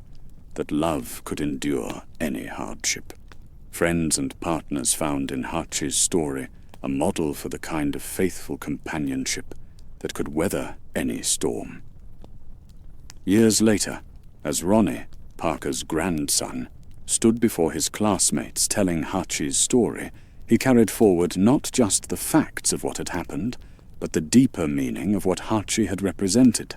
that love could endure any hardship. Friends and partners found in Hachi's story a model for the kind of faithful companionship that could weather any storm. Years later, as Ronnie, Parker's grandson, stood before his classmates telling Hachi's story, he carried forward not just the facts of what had happened, but the deeper meaning of what Hachi had represented.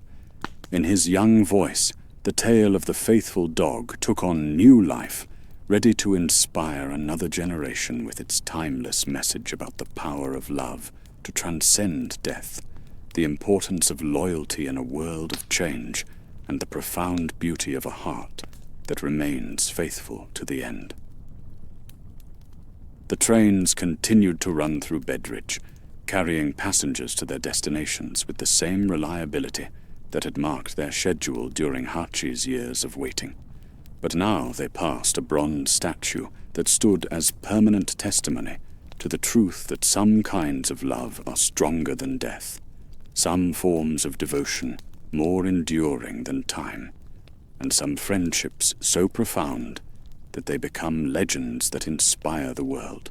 In his young voice, the tale of the faithful dog took on new life, ready to inspire another generation with its timeless message about the power of love to transcend death, the importance of loyalty in a world of change, and the profound beauty of a heart that remains faithful to the end. The trains continued to run through Bedridge, carrying passengers to their destinations with the same reliability that had marked their schedule during Hachi's years of waiting. But now they passed a bronze statue that stood as permanent testimony to the truth that some kinds of love are stronger than death, some forms of devotion more enduring than time, and some friendships so profound that they become legends that inspire the world.